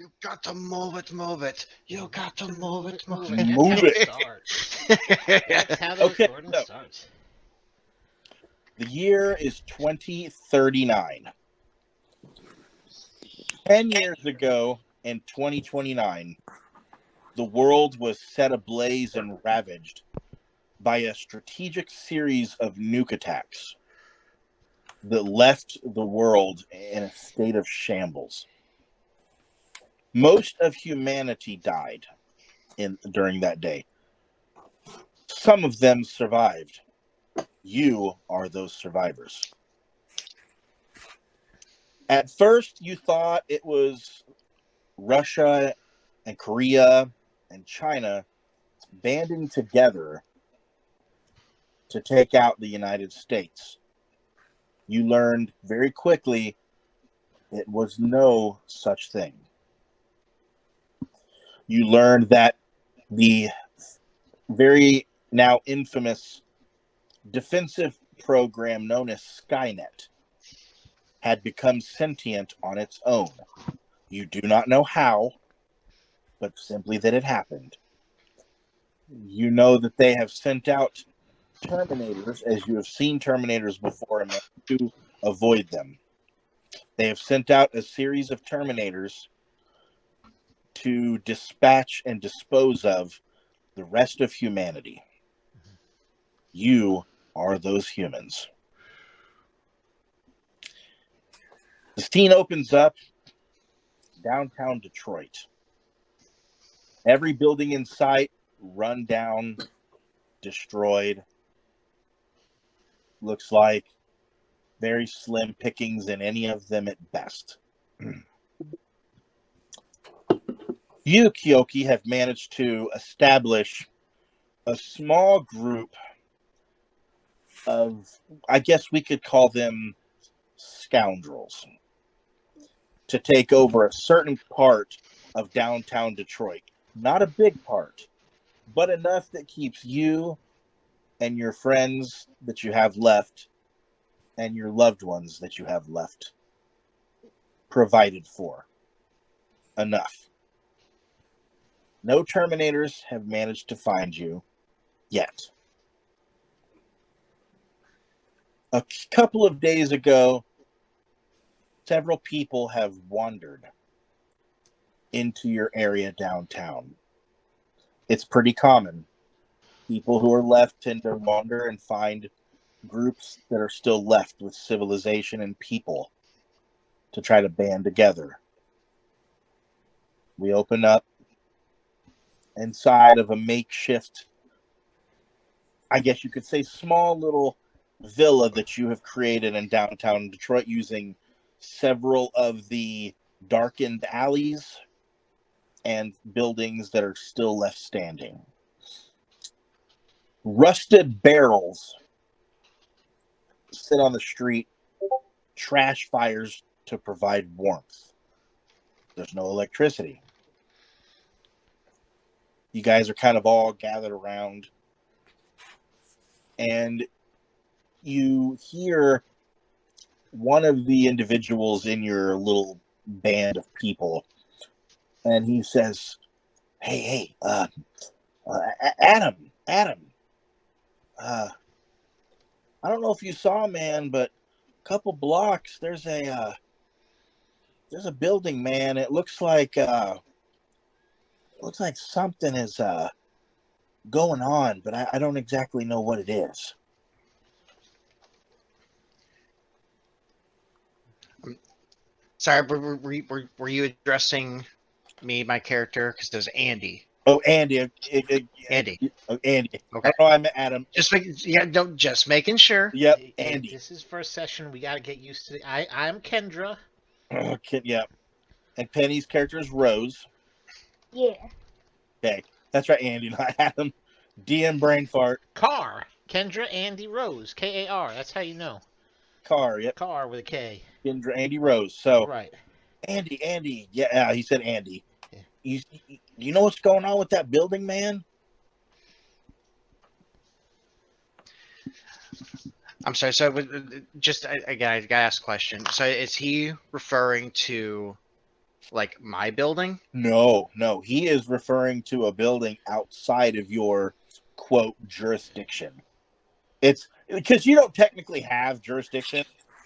You got to move it, move it. You got to move it, move That's it. how Move it it. starts. That's how the Okay, recording so starts. the year is 2039. 10 years ago in 2029, the world was set ablaze and ravaged by a strategic series of nuke attacks that left the world in a state of shambles. Most of humanity died during that day. Some of them survived. You are those survivors. At first, you thought it was Russia and Korea and China banding together to take out the United States. You learned very quickly it was no such thing. You learned that the very now infamous defensive program known as Skynet had become sentient on its own. You do not know how, but simply that it happened. You know that they have sent out Terminators, as you have seen Terminators before, and to avoid them. They have sent out a series of Terminators to dispatch and dispose of the rest of humanity. You are those humans. The scene opens up downtown Detroit. Every building in sight, run down, destroyed. Looks like very slim pickings in any of them at best. You, Kyoki, have managed to establish a small group of, I guess we could call them scoundrels, to take over a certain part of downtown Detroit. Not a big part, but enough that keeps you and your friends that you have left and your loved ones that you have left provided for. Enough. No Terminators have managed to find you yet. A couple of days ago, several people have wandered into your area downtown. It's pretty common. People who are left tend to wander and find groups that are still left with civilization and people to try to band together. We open up inside of a makeshift, I guess you could say, small little villa that you have created in downtown Detroit using several of the darkened alleys and buildings that are still left standing. Rusted barrels sit on the street, trash fires to provide warmth. There's no electricity. You guys are kind of all gathered around, and you hear one of the individuals in your little band of people, and he says, hey, Adam, I don't know if you saw, man, but a couple blocks, there's a building, man. It looks like something is going on, but I don't exactly know what it is. Sorry, were you addressing me, my character? Because there's Andy. Oh, Andy. Andy. Andy. Okay. I don't know. I met Adam. Just making sure. Yep, Hey, Andy. This is first session. We got to get used to it. I'm Kendra. Yeah. And Penny's character is Rose. Yeah. Okay. That's right, Andy, not Adam. DM brain fart. Car. Kendra Andy Rose. K-A-R. That's how you know. Car, yep. Car with a K. Kendra Andy Rose. So, Right. Andy. Yeah, he said Andy. Yeah. You know what's going on with that building, man? I'm sorry. So, just again, I gotta ask a question. So, is he referring to Like my building? No, he is referring to a building outside of your quote jurisdiction. It's because you don't technically have jurisdiction.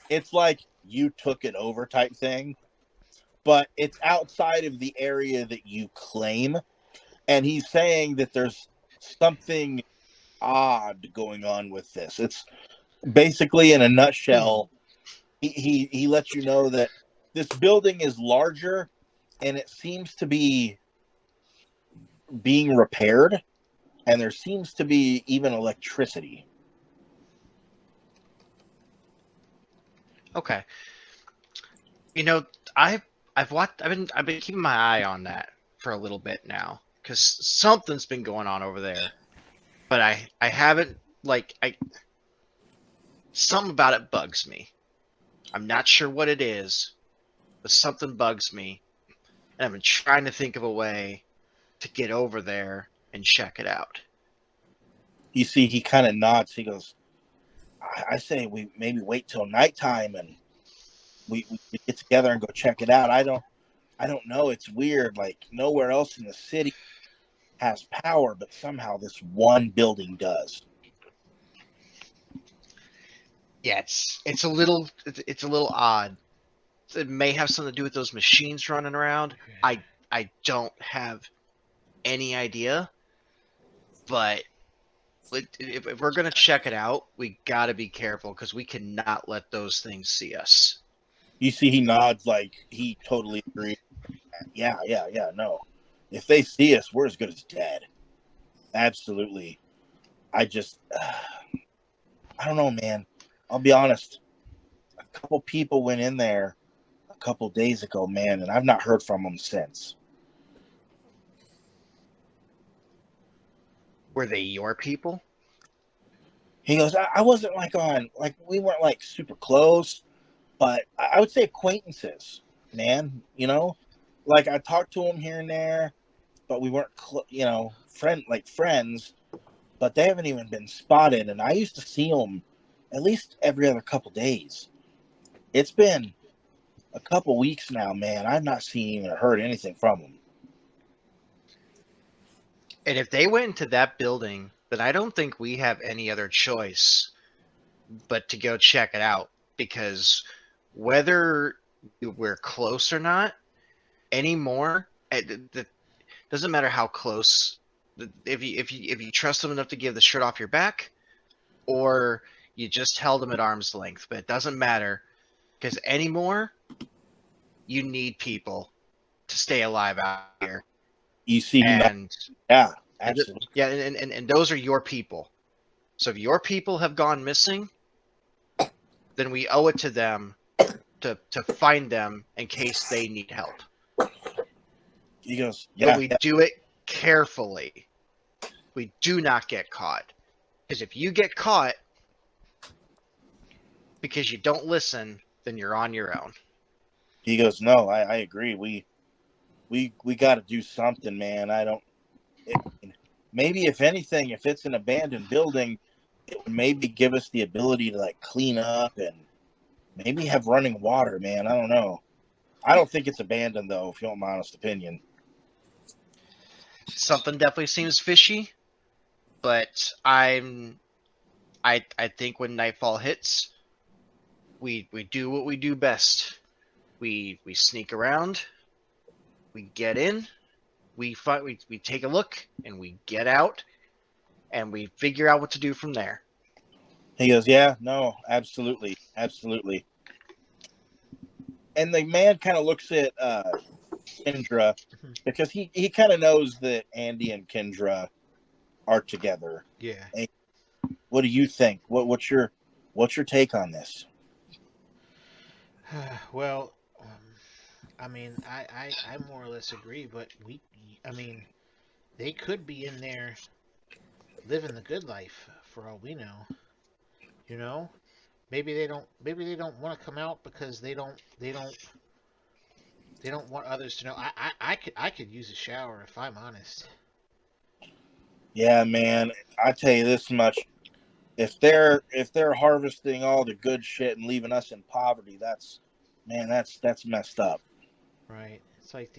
It's like you took it over type thing, but it's outside of the area that you claim. And he's saying that there's something odd going on with this. It's basically, in a nutshell, he lets you know that this building is larger and it seems to be being repaired, and there seems to be even electricity. Okay. You know, I've been keeping my eye on that for a little bit now because something's been going on over there, but I haven't like I something about it bugs me. I'm not sure what it is, but something bugs me, and I've been trying to think of a way to get over there and check it out. You see, he kind of nods. He goes, I say we maybe wait till nighttime and we get together and go check it out. I don't know. It's weird. Like nowhere else in the city has power, but somehow this one building does. Yeah, it's a little odd. It may have something to do with those machines running around. I don't have any idea, but if we're gonna check it out, we gotta be careful because we cannot let those things see us. You see, he nods like he totally agrees. Yeah, no. If they see us, we're as good as dead. Absolutely. I just, I don't know, man. I'll be honest. A couple people went in there a couple days ago, man, and I've not heard from them since. Were they your people? He goes, I wasn't we weren't like super close, but I would say acquaintances, man. Like I talked to him here and there, but we weren't, friends. But they haven't even been spotted, and I used to see them at least every other couple days. It's been a couple weeks now, man. I've not seen or heard anything from them. And if they went into that building, then I don't think we have any other choice but to go check it out because whether we're close or not anymore, it doesn't matter how close. If you trust them enough to give the shirt off your back, or you just held them at arm's length, but it doesn't matter because anymore you need people to stay alive out here. You see, And yeah, absolutely. yeah, and those are your people. So if your people have gone missing, then we owe it to them to find them in case they need help. He goes, But yeah, we do it carefully. We do not get caught. Because if you get caught because you don't listen, then you're on your own. He goes, no, I agree. We got to do something, man. Maybe if anything, if it's an abandoned building, it would maybe give us the ability to like clean up and maybe have running water, man. I don't know. I don't think it's abandoned though, if you want my honest opinion. Something definitely seems fishy, but I think when nightfall hits, we do what we do best. We sneak around, we get in, we take a look, and we get out, and we figure out what to do from there. He goes, yeah, no, absolutely, absolutely. And the man kind of looks at Kendra because he kind of knows that Andy and Kendra are together. Yeah. And what do you think? What's your take on this? Well, I mean, I more or less agree, but I mean, they could be in there living the good life for all we know. You know, maybe they don't want to come out because they don't want others to know. I could use a shower if I'm honest. Yeah, man. I tell you this much: if they're harvesting all the good shit and leaving us in poverty, that's messed up. Right. It's like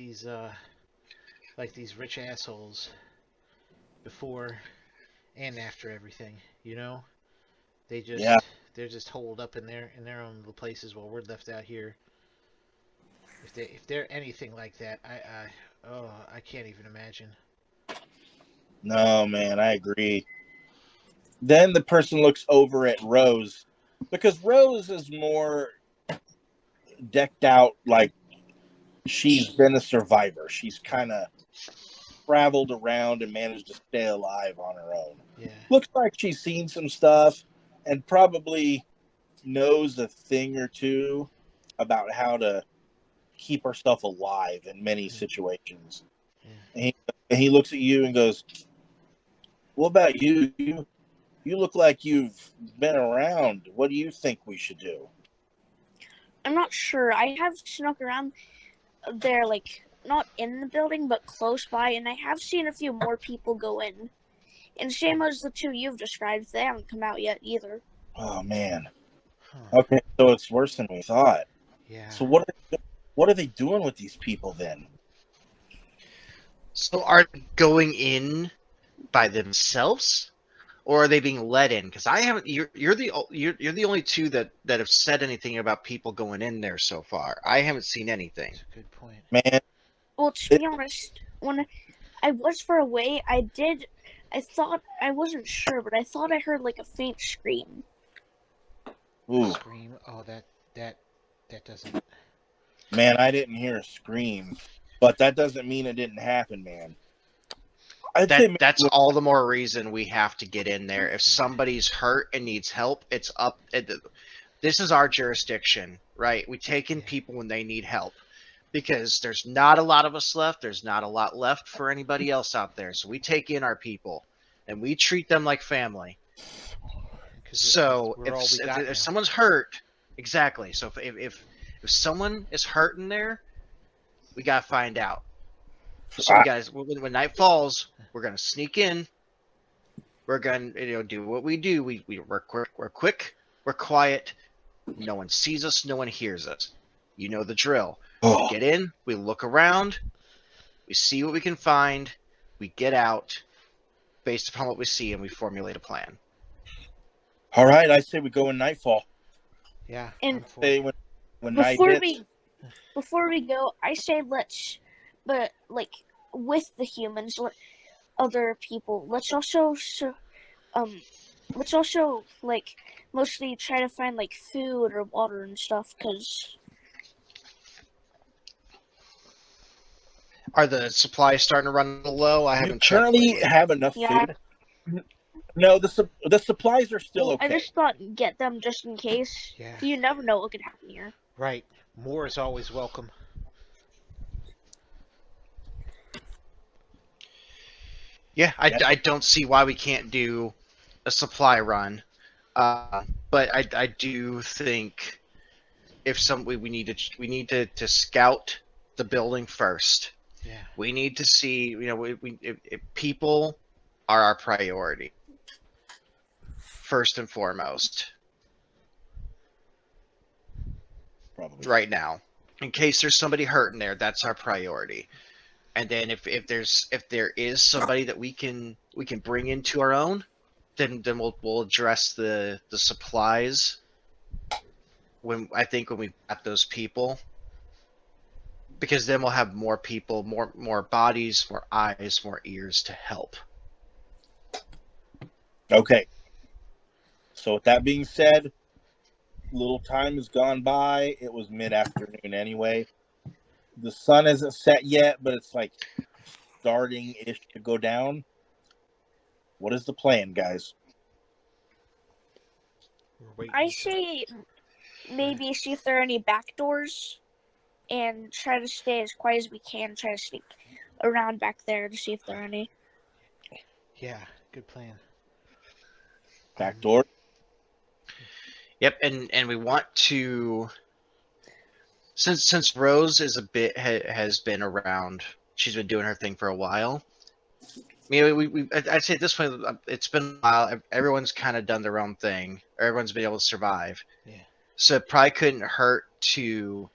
these rich assholes before and after everything. You know, they Yeah. they're just holed up in their own little places while we're left out here. If they're anything like that, I can't even imagine. No, man, I agree. Then the person looks over at Rose because Rose is more decked out like she's been a survivor. She's kind of traveled around and managed to stay alive on her own. Yeah. Looks like she's seen some stuff and probably knows a thing or two about how to keep herself alive in many situations. Yeah. And he looks at you and goes, "What about you? You look like you've been around. What do you think we should do?" I'm not sure. I have snuck around there, like, not in the building, but close by, and I have seen a few more people go in. And same as the two you've described, they haven't come out yet either. Oh man. Huh. Okay, so it's worse than we thought. Yeah. So what are they doing with these people then? So are they going in by themselves, or are they being let in? Because I haven't. You're the only two that have said anything about people going in there so far. I haven't seen anything. That's a good point. Man, Well, to be honest, when I was far away, I thought, I wasn't sure, but I thought I heard like a faint scream. ooh, Scream. Oh, that doesn't. man, I didn't hear a scream, but that doesn't mean it didn't happen, man. I'd say That's all the more reason we have to get in there. If somebody's hurt and needs help, it's up. This is our jurisdiction, right? We take in people when they need help because there's not a lot of us left. There's not a lot left for anybody else out there. So we take in our people and we treat them like family. So we're all we got now. if someone's hurt, exactly. So if someone is hurt in there, we gotta find out. So we guys, when night falls, we're gonna sneak in. We're gonna do what we do. We're quick, we're quiet. No one sees us, no one hears us. You know the drill. oh, Get in, we look around, we see what we can find, we get out based upon what we see, and we formulate a plan. all right, I say we go in nightfall. Yeah. And I'm for Say it. when night hits. Before we go, I say but like with the humans, other people, let's also like mostly try to find like food or water and stuff, because Are the supplies starting to run a little low? I You haven't checked currently lately. have enough yeah. food. No, the supplies are still Well, I okay. just thought get them just in case. Yeah. You never know what could happen here. Right. More is always welcome. Yeah, I don't see why we can't do a supply run. But I do think if we need to scout the building first. Yeah. We need to see, if people are our priority first and foremost Probably. right now. In case there's somebody hurt in there, that's our priority. And then if there is somebody that we can bring into our own, then we'll address the supplies when we got those people, because then we'll have more people, more bodies, more eyes, more ears to help. Okay. So with that being said, little time has gone by. It was mid-afternoon anyway. The sun isn't set yet, but it's like starting-ish to go down. What is the plan, guys? We're waiting. I say maybe see if there are any back doors, and try to stay as quiet as we can. Try to sneak around back there to see if there are any. Yeah. Good plan. Back door? Yep, and we want to, since Rose is has been around. She's been doing her thing for a while. I'd say at this point it's been a while. Everyone's kind of done their own thing. Everyone's been able to survive. Yeah. So it probably couldn't hurt to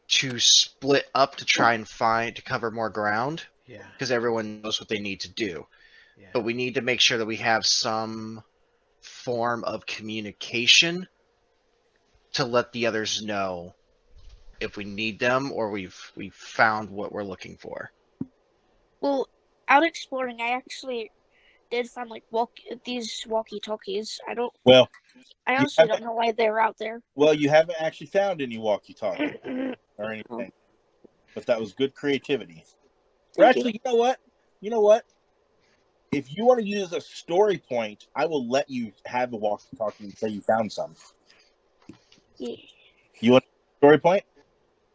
to split up to try and cover more ground Yeah. because everyone knows what they need to do. Yeah. But we need to make sure that we have some form of communication to let the others know if we need them or we've found what we're looking for. Well, out exploring, I actually did find like these walkie-talkies. Well, I you honestly haven't, don't know why they're out there. you haven't actually found any walkie-talkie or Oh, anything, but that was good creativity. Or thank you. actually, you know what? If you want to use a story point, I will let you have a walkie-talkie until you found some. Yeah. You want a story point?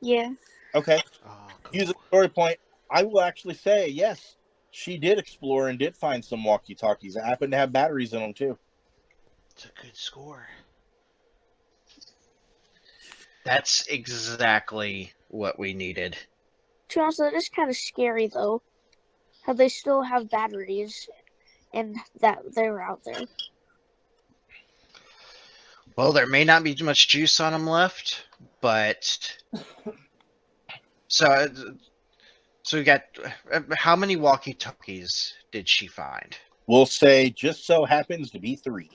Yeah. Okay. Oh, cool. Use a story point. I will actually say, yes, she did explore and did find some walkie-talkies. It happened to have batteries in them, too. It's a good score. That's exactly what we needed. To be honest, that is kind of scary though. How they still have batteries and that they're out there. Well, there may not be much juice on them left, but so we got how many walkie-talkies did she find? We'll say just so happens to be 3.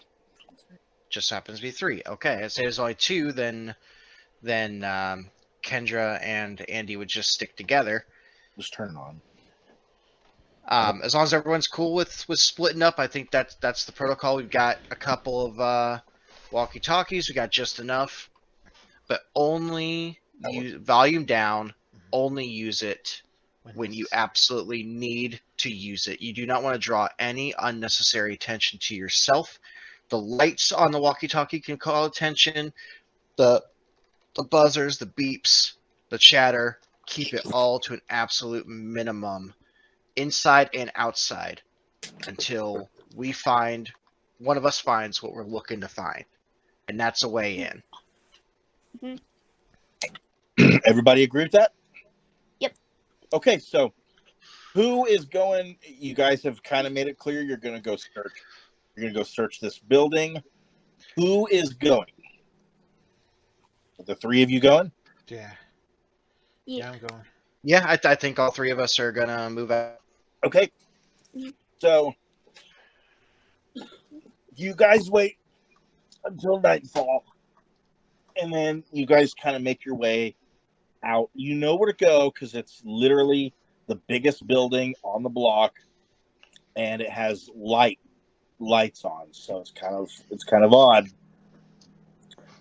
Just happens to be 3. Okay, I say there's only 2, then Kendra and Andy would just stick together. Just turn it on. As long as everyone's cool with splitting up, I think that's the protocol. We've got a couple of walkie-talkies. We got just enough, but only use volume down. Only use it when you absolutely need to use it. You do not want to draw any unnecessary attention to yourself. The lights on the walkie-talkie can call attention. The buzzers, the beeps, the chatter, keep it all to an absolute minimum, inside and outside, until one of us finds what we're looking to find, and that's a way in. Everybody agree with that? Yep. Okay, so who is going? You guys have kind of made it clear you're going to go search. You're going to go search this building. Who is going? Are the 3 of you going? Yeah. Yeah. I'm going. Yeah, I think all 3 of us are gonna move out. Okay. So you guys wait until nightfall, and then you guys kind of make your way out. You know where to go because it's literally the biggest building on the block, and it has lights on. So it's kind of odd.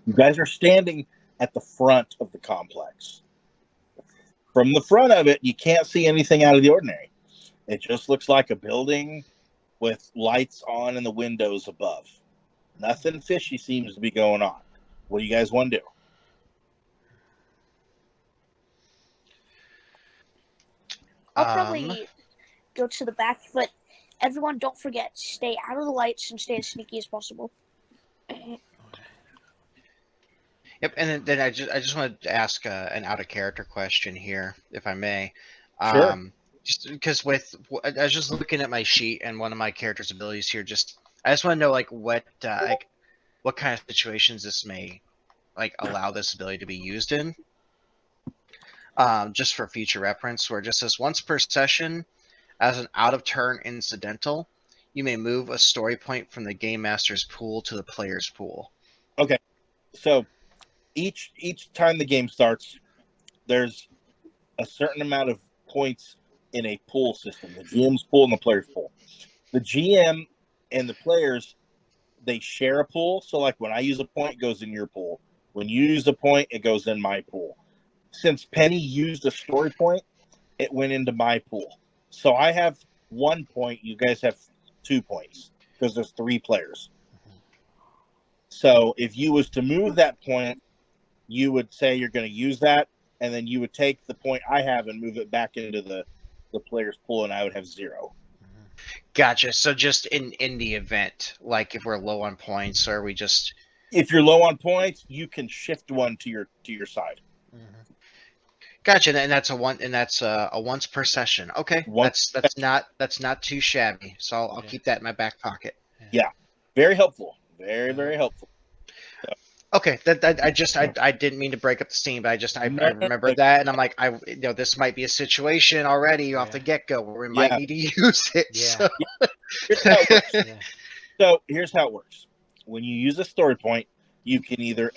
You guys are standing at the front of the complex. From the front of it, you can't see anything out of the ordinary. It just looks like a building with lights on in the windows above. Nothing fishy seems to be going on. What do you guys want to do? I'll probably go to the back, but everyone don't forget, stay out of the lights and stay as sneaky as possible. Yep, and then I just wanted to ask an out of character question here, if I may. Sure. Just because I was just looking at my sheet and one of my character's abilities here. I just want to know what kind of situations this may allow this ability to be used in. Just for future reference, where it just says once per session, as an out of turn incidental, you may move a story point from the game master's pool to the player's pool. Okay, so each time the game starts, there's a certain amount of points in a pool system: the GM's pool and the player's pool. The GM and the players, they share a pool. So, like when I use a point, it goes in your pool. When you use a point, it goes in my pool. Since Penny used a story point, it went into my pool. So I have 1 point. You guys have 2 points because there's 3 players. So if you was to move that point, you would say you're going to use that, and then you would take the point I have and move it back into the player's pool, and I would have 0. Gotcha. So just in the event, like if we're low on points, or we just if you're low on points, you can shift 1 to your side. Gotcha, and that's a once per session. Okay, that's not too shabby. So I'll keep that in my back pocket. Yeah, very helpful. Very helpful. So. Okay, I didn't mean to break up the scene, but I No, remembered that, and I'm like, this might be a situation already off the Yeah. get go where we might Yeah. need to use it. Yeah. So. Here's how it works. Yeah. So here's how it works. When you use a story point, you can either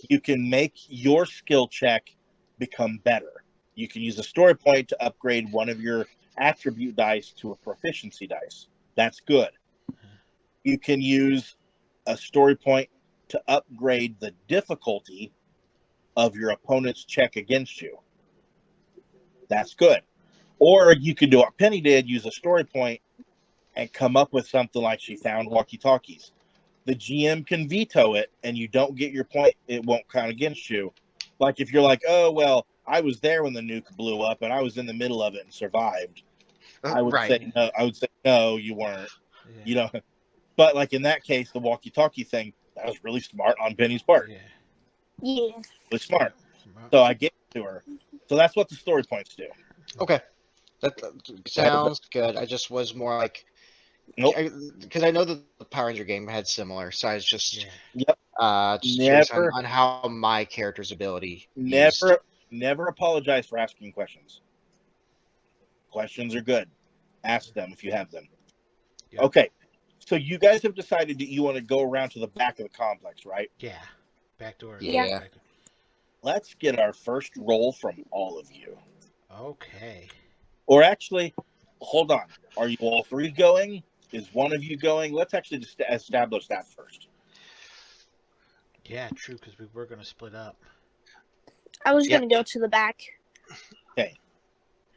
you can make your skill check become better. You can use a story point to upgrade one of your attribute dice to a proficiency dice. That's good. You can use a story point to upgrade the difficulty of your opponent's check against you. That's good. Or you can do what Penny did, use a story point and come up with something like she found walkie-talkies. The GM can veto it and you don't get your point, it won't count against you. Like if you're like, oh, well, I was there when the nuke blew up and I was in the middle of it and survived. I would Right. say no. I would say no, you weren't. Yeah. You know, but like in that case, the walkie-talkie thing, that was really smart on Penny's part. Yeah. Yeah. Really smart. Smart. So I gave it to her. So that's what the story points do. Okay. That sounds good. I just was more like, Nope. because I know that the Power Ranger game had similar, so I was just Yeah. Yep. just curious Never, on how my character's ability used. never apologize for asking questions. Questions are good. Ask them if you have them. Yep. Okay. So you guys have decided that you want to go around to the back of the complex, right? Yeah. Back door. Yeah. Back door. Let's get our first roll from all of you. Okay. Or actually, hold on. Are you all three going? Is one of you going? Let's actually just establish that first. Yeah, true, because we were going to split up. I was Yep. gonna go to the back.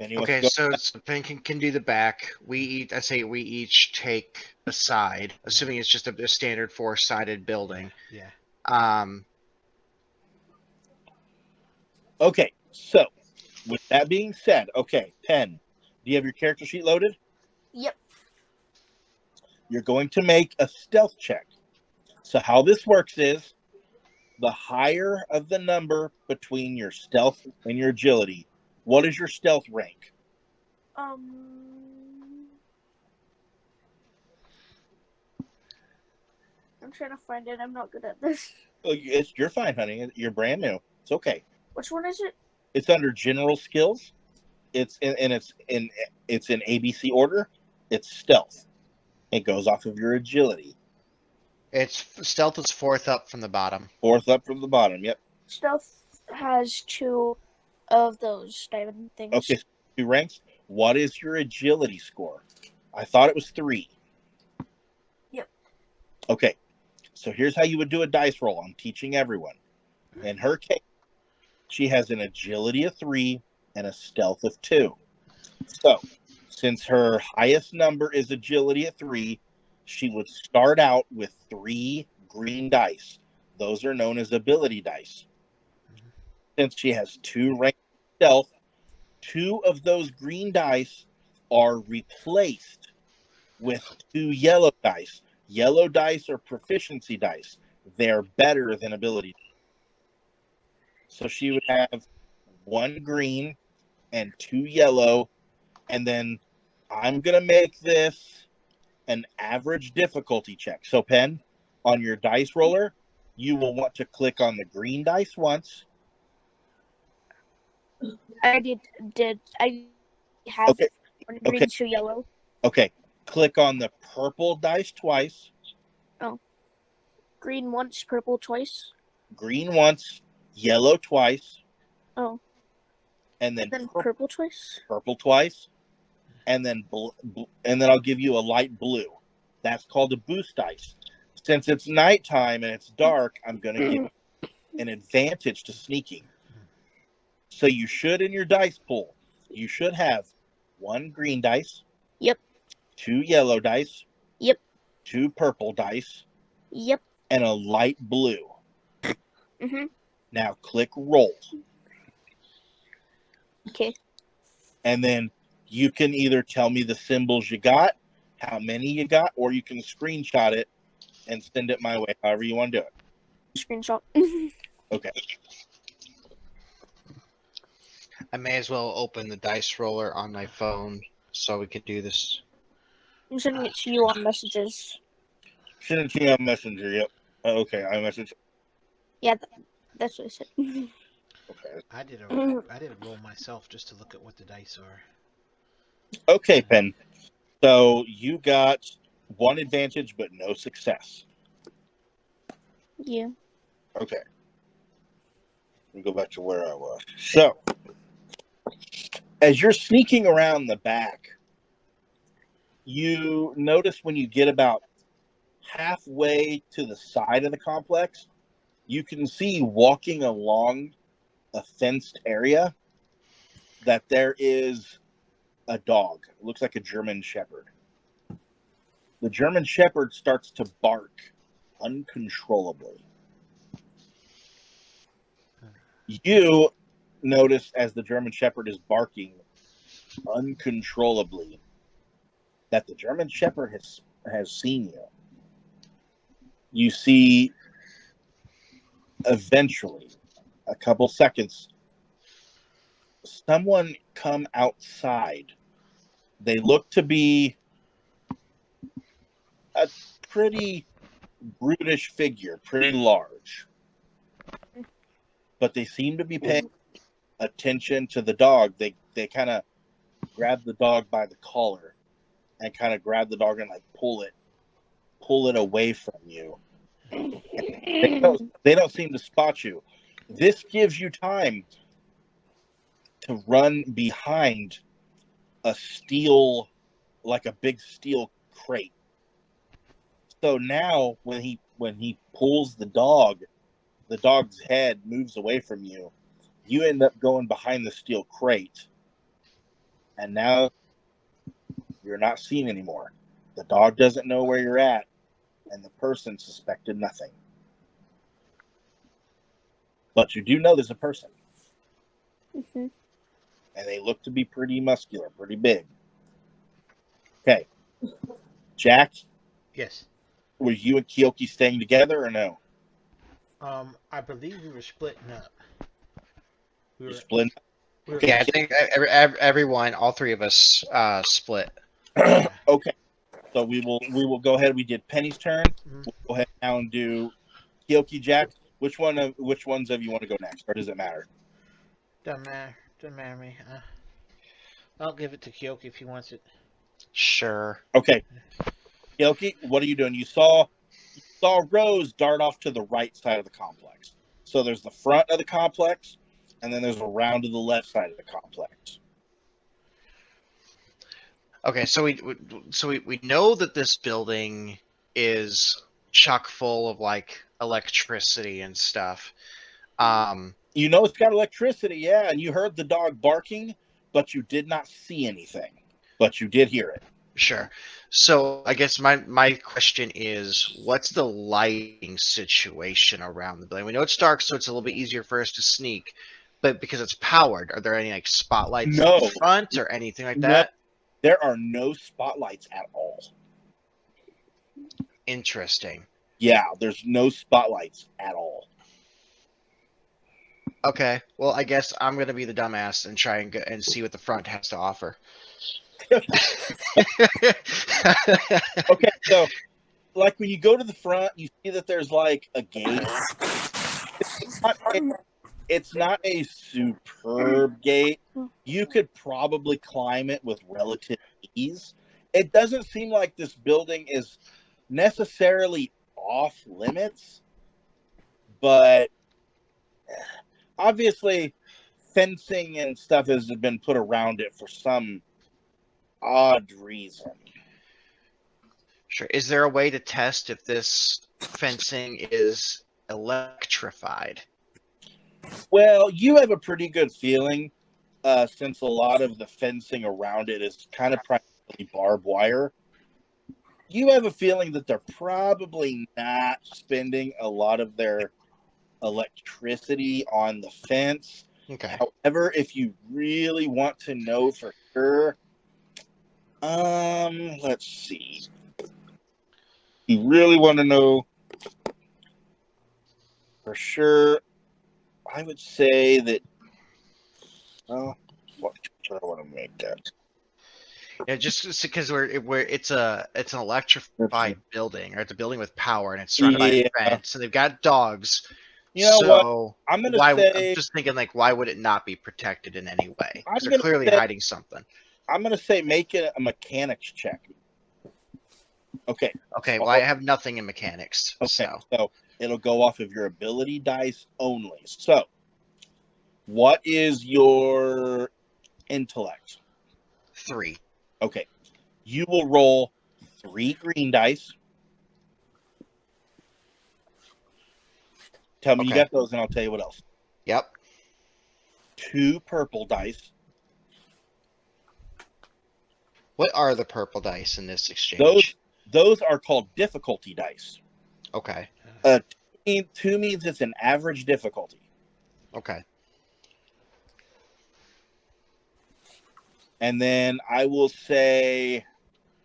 Anyone Okay, go? so Penn can do the back. I say we each take a side, assuming it's just a standard four-sided building. Yeah. Okay, so with that being said, okay, Penn, do you have your character sheet loaded? Yep. You're going to make a stealth check. So how this works is the higher of the number between your stealth and your agility. What is your stealth rank? I'm trying to find it. I'm not good at this. Oh, you're fine, honey. You're brand new. It's okay. Which one is it? It's under general skills. It's in ABC order. It's stealth. It goes off of your agility. It's stealth is fourth up from the bottom. Fourth up from the bottom. Yep. Stealth has 2 of those diamond things. Okay. So 2 ranks. What is your agility score? I thought it was 3. Yep. Okay. So here's how you would do a dice roll. I'm teaching everyone. In her case, she has an agility of 3 and a stealth of 2. So, since her highest number is agility at 3, she would start out with 3 green dice. Those are known as ability dice. Since she has 2 ranks of stealth, 2 of those green dice are replaced with 2 yellow dice. Yellow dice are proficiency dice. They're better than ability. So she would have 1 green and 2 yellow, and then I'm going to make this an average difficulty check. So, Penn, on your dice roller, you will want to click on the green dice once. I did. I have Okay. 1 green, 2 yellow. Okay. Click on the purple dice twice. Green once, purple twice. Green once, yellow twice. Oh. And then Purple twice. Purple twice. And then I'll give you a light blue. That's called a boost dice. Since it's nighttime and it's dark, I'm going to give you an advantage to sneaking. So you should, in your dice pool, you should have 1 green dice. Yep. 2 yellow dice. Yep. 2 purple dice. Yep. And a light blue. Mhm. Now click roll. Okay. And then you can either tell me the symbols you got, how many you got, or you can screenshot it and send it my way, however you want to do it. Screenshot. Okay. I may as well open the dice roller on my phone so we could do this. I'm sending it to you on messages. Send it to you on Messenger. Yep. Okay, I message. Yeah, that's what I said. Okay. I did a roll myself just to look at what the dice are. Okay, Pen. So you got one advantage, but no success. Yeah. Okay. Let me go back to where I was. So, as you're sneaking around the back, you notice when you get about halfway to the side of the complex, you can see walking along a fenced area that there is a dog. It looks like a German Shepherd. The German Shepherd starts to bark uncontrollably. You notice as the German Shepherd is barking uncontrollably that the German Shepherd has seen you. You see eventually, a couple seconds, someone come outside. They look to be a pretty brutish figure, pretty large. But they seem to be paying attention to the dog. They kind of grab the dog by the collar and kind of grab the dog and like pull it away from you. They don't seem to spot you. This gives you time to run behind a steel, like a big steel crate. So now when he pulls the dog's head moves away from you. You end up going behind the steel crate, and now you're not seen anymore. The dog doesn't know where you're at, and the person suspected nothing. But you do know there's a person, Mm-hmm. and they look to be pretty muscular, pretty big. Okay, Jack, Yes. were you and Kyoki staying together or no? I believe we were splitting up. We You were. split. We were Yeah, I think everyone, all three of us, split. Yeah. Okay, so we will go ahead. We did Penny's turn. Mhm. We'll go ahead now and do Kyoki, Jack. Which ones of you want to go next, or does it matter? Doesn't matter. Doesn't matter to me. I'll give it to Kyoki if he wants it. Sure. Okay, Kyoki, what are you doing? You saw Rose dart off to the right side of the complex. So there's the front of the complex, and then there's a round to the left side of the complex. Okay, so we know that this building is chock full of like electricity and stuff. You know it's got electricity, yeah, and you heard the dog barking, but you did not see anything. But you did hear it. Sure. So I guess my question is, what's the lighting situation around the building? We know it's dark, so it's a little bit easier for us to sneak. But because it's powered, are there any like spotlights No. in front or anything like No. that? There are no spotlights at all. Interesting. Yeah, there's no spotlights at all. Okay. Well, I guess I'm gonna be the dumbass and try and go and see what the front has to offer. Okay, so like when you go to the front, you see that there's like a gate. It's not a superb gate. You could probably climb it with relative ease. It doesn't seem like this building is necessarily off limits, but obviously fencing and stuff has been put around it for some odd reason. Sure. Is there a way to test if this fencing is electrified? Well, you have a pretty good feeling since a lot of the fencing around it is kind of primarily barbed wire. You have a feeling that they're probably not spending a lot of their electricity on the fence. Okay. However, if you really want to know for sure, let's see. You really want to know for sure, I would say that. Well, what do I want to make that? Yeah, just because it's an electrified building, or it's a building with power, and it's surrounded by a Yeah. fence, and they've got dogs. You know what? So I'm gonna why? I'm say just thinking, like, why would it not be protected in any way? I'm Because they're gonna clearly say hiding something. make it a mechanics check. Okay. Okay, well, I So, have nothing in mechanics, okay. so So it'll go off of your ability dice only. So, what is your intellect? 3. Okay. You will roll 3 green dice. Tell me you Okay. got those, and I'll tell you what else. Yep. 2 purple dice. What are the purple dice in this exchange? Those are called difficulty dice. Okay. 2 means it's an average difficulty. Okay. And then I will say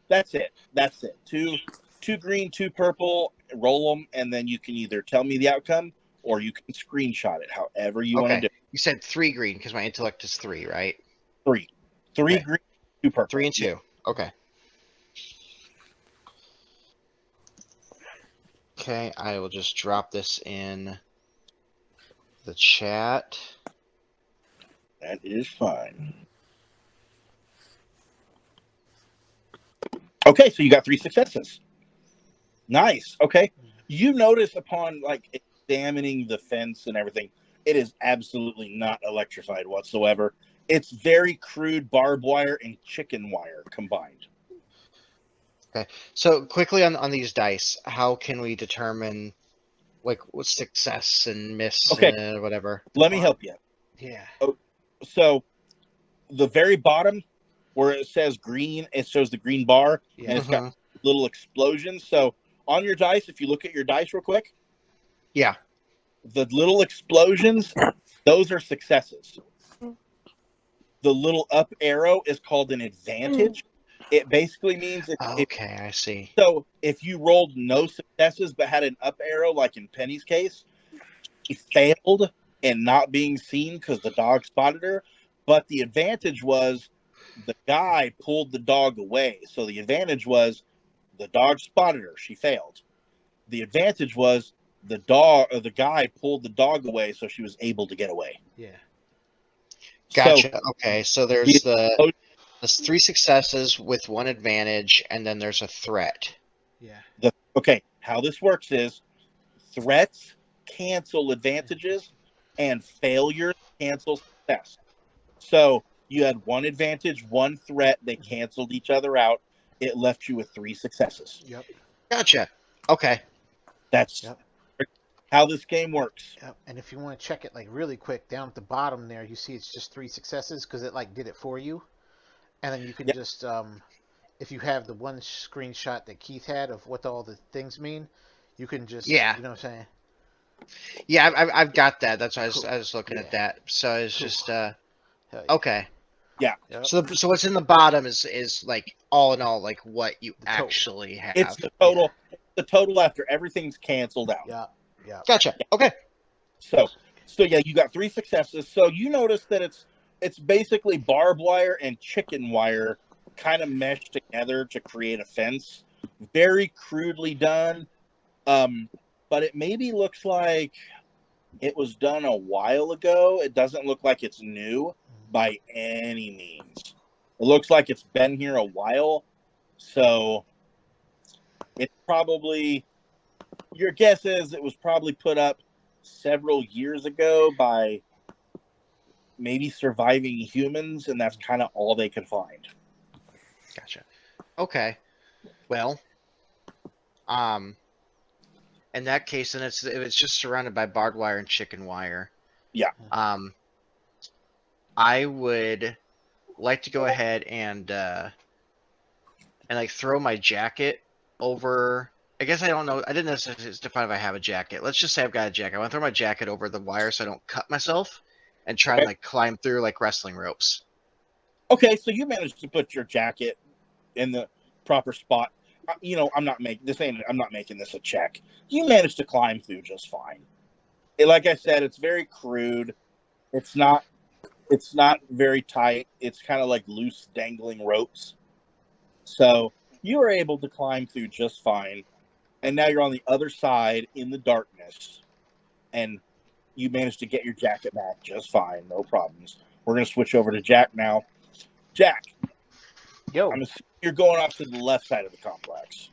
that's it. That's it. Two green, 2 purple, roll them, and then you can either tell me the outcome or you can screenshot it, however you want to Okay. do it. You said 3 green because my intellect is 3, right? 3 Okay. green, 2 purple. 3 and 2. Yeah. Okay. Okay, I will just drop this in the chat. That is fine. Okay, so you got 3 successes. Nice. Okay. You notice upon like examining the fence and everything, it is absolutely not electrified whatsoever. It's very crude barbed wire and chicken wire combined. Okay. So quickly on these dice, how can we determine like what success and miss Okay. and whatever? Let me help you. Yeah. So the very bottom where it says green, it shows the green bar Yeah. and it's got little explosions. So on your dice, if you look at your dice real quick, Yeah. the little explosions, those are successes. The little up arrow is called an advantage. It basically means Okay, I see. so if you rolled no successes but had an up arrow, like in Penny's case, she failed in not being seen because the dog spotted her. But the advantage was the guy pulled the dog away. So the advantage was the dog spotted her. She failed. The advantage was the guy pulled the dog away, so she was able to get away. Yeah. Gotcha. So Okay, so there's there's 3 successes with 1 advantage, and then there's a threat. Yeah. How this works is threats cancel advantages and failures cancel success. So you had 1 advantage, 1 threat, they canceled each other out. It left you with 3 successes. Yep. Gotcha. Okay. That's Yep. how this game works. Yep. And if you want to check it like really quick, down at the bottom there, you see it's just 3 successes because it like did it for you. And then you can just if you have the one screenshot that Keith had of what all the things mean, you can just you know what I'm saying. Yeah, I've got that. That's why Cool. I was looking at that. So it's Cool. just Yeah. okay. Yeah. Yep. So what's in the bottom is like all in all like what you The total. actually have. It's the total. The total after everything's canceled out. Yeah. Yeah. Gotcha. Okay. So yeah, you got 3 successes. So you notice that it's basically barbed wire and chicken wire kind of meshed together to create a fence. Very crudely done. But it maybe looks like it was done a while ago. It doesn't look like it's new by any means. It looks like it's been here a while. So it's probably, your guess is it was probably put up several years ago by maybe surviving humans, and that's kind of all they could find. Gotcha. Okay. Well, in that case, then it's just surrounded by barbed wire and chicken wire. Yeah. I would like to go ahead and like throw my jacket over. I guess I don't know. I didn't necessarily define if I have a jacket. Let's just say I've got a jacket. I want to throw my jacket over the wire so I don't cut myself, and try and like climb through like wrestling ropes. Okay, so you managed to put your jacket in the proper spot. I'm not making this a check. You managed to climb through just fine. Like I said, it's very crude. It's not very tight. It's kind of like loose dangling ropes. So you were able to climb through just fine. And now you're on the other side in the darkness. And you managed to get your jacket back just fine, no problems. We're going to switch over to Jack now. Jack, Yo. I'm assuming you're going off to the left side of the complex.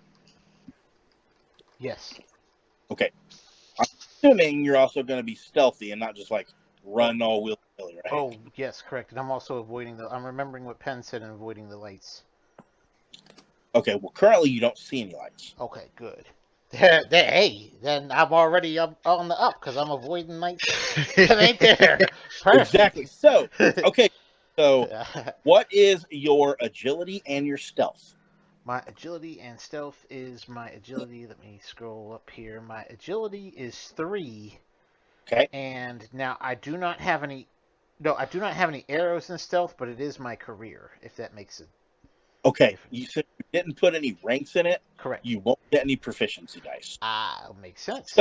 Yes. Okay. I'm assuming you're also going to be stealthy and not just like run all willy-nilly, right? Oh, yes, correct. And I'm also avoiding I'm remembering what Penn said and avoiding the lights. Okay, well, currently you don't see any lights. Okay, good. Hey, then I'm already up on the up because I'm avoiding lights that ain't there. Perfect. Exactly. So, okay. So, what is your agility and your stealth? My agility and stealth is my agility. Let me scroll up here. My agility is 3. Okay. And now I do not have any. No, I do not have any arrows in stealth, but it is my career. If that makes it. Okay. You said you didn't put any ranks in it. Correct. You won't get any proficiency dice. Makes sense.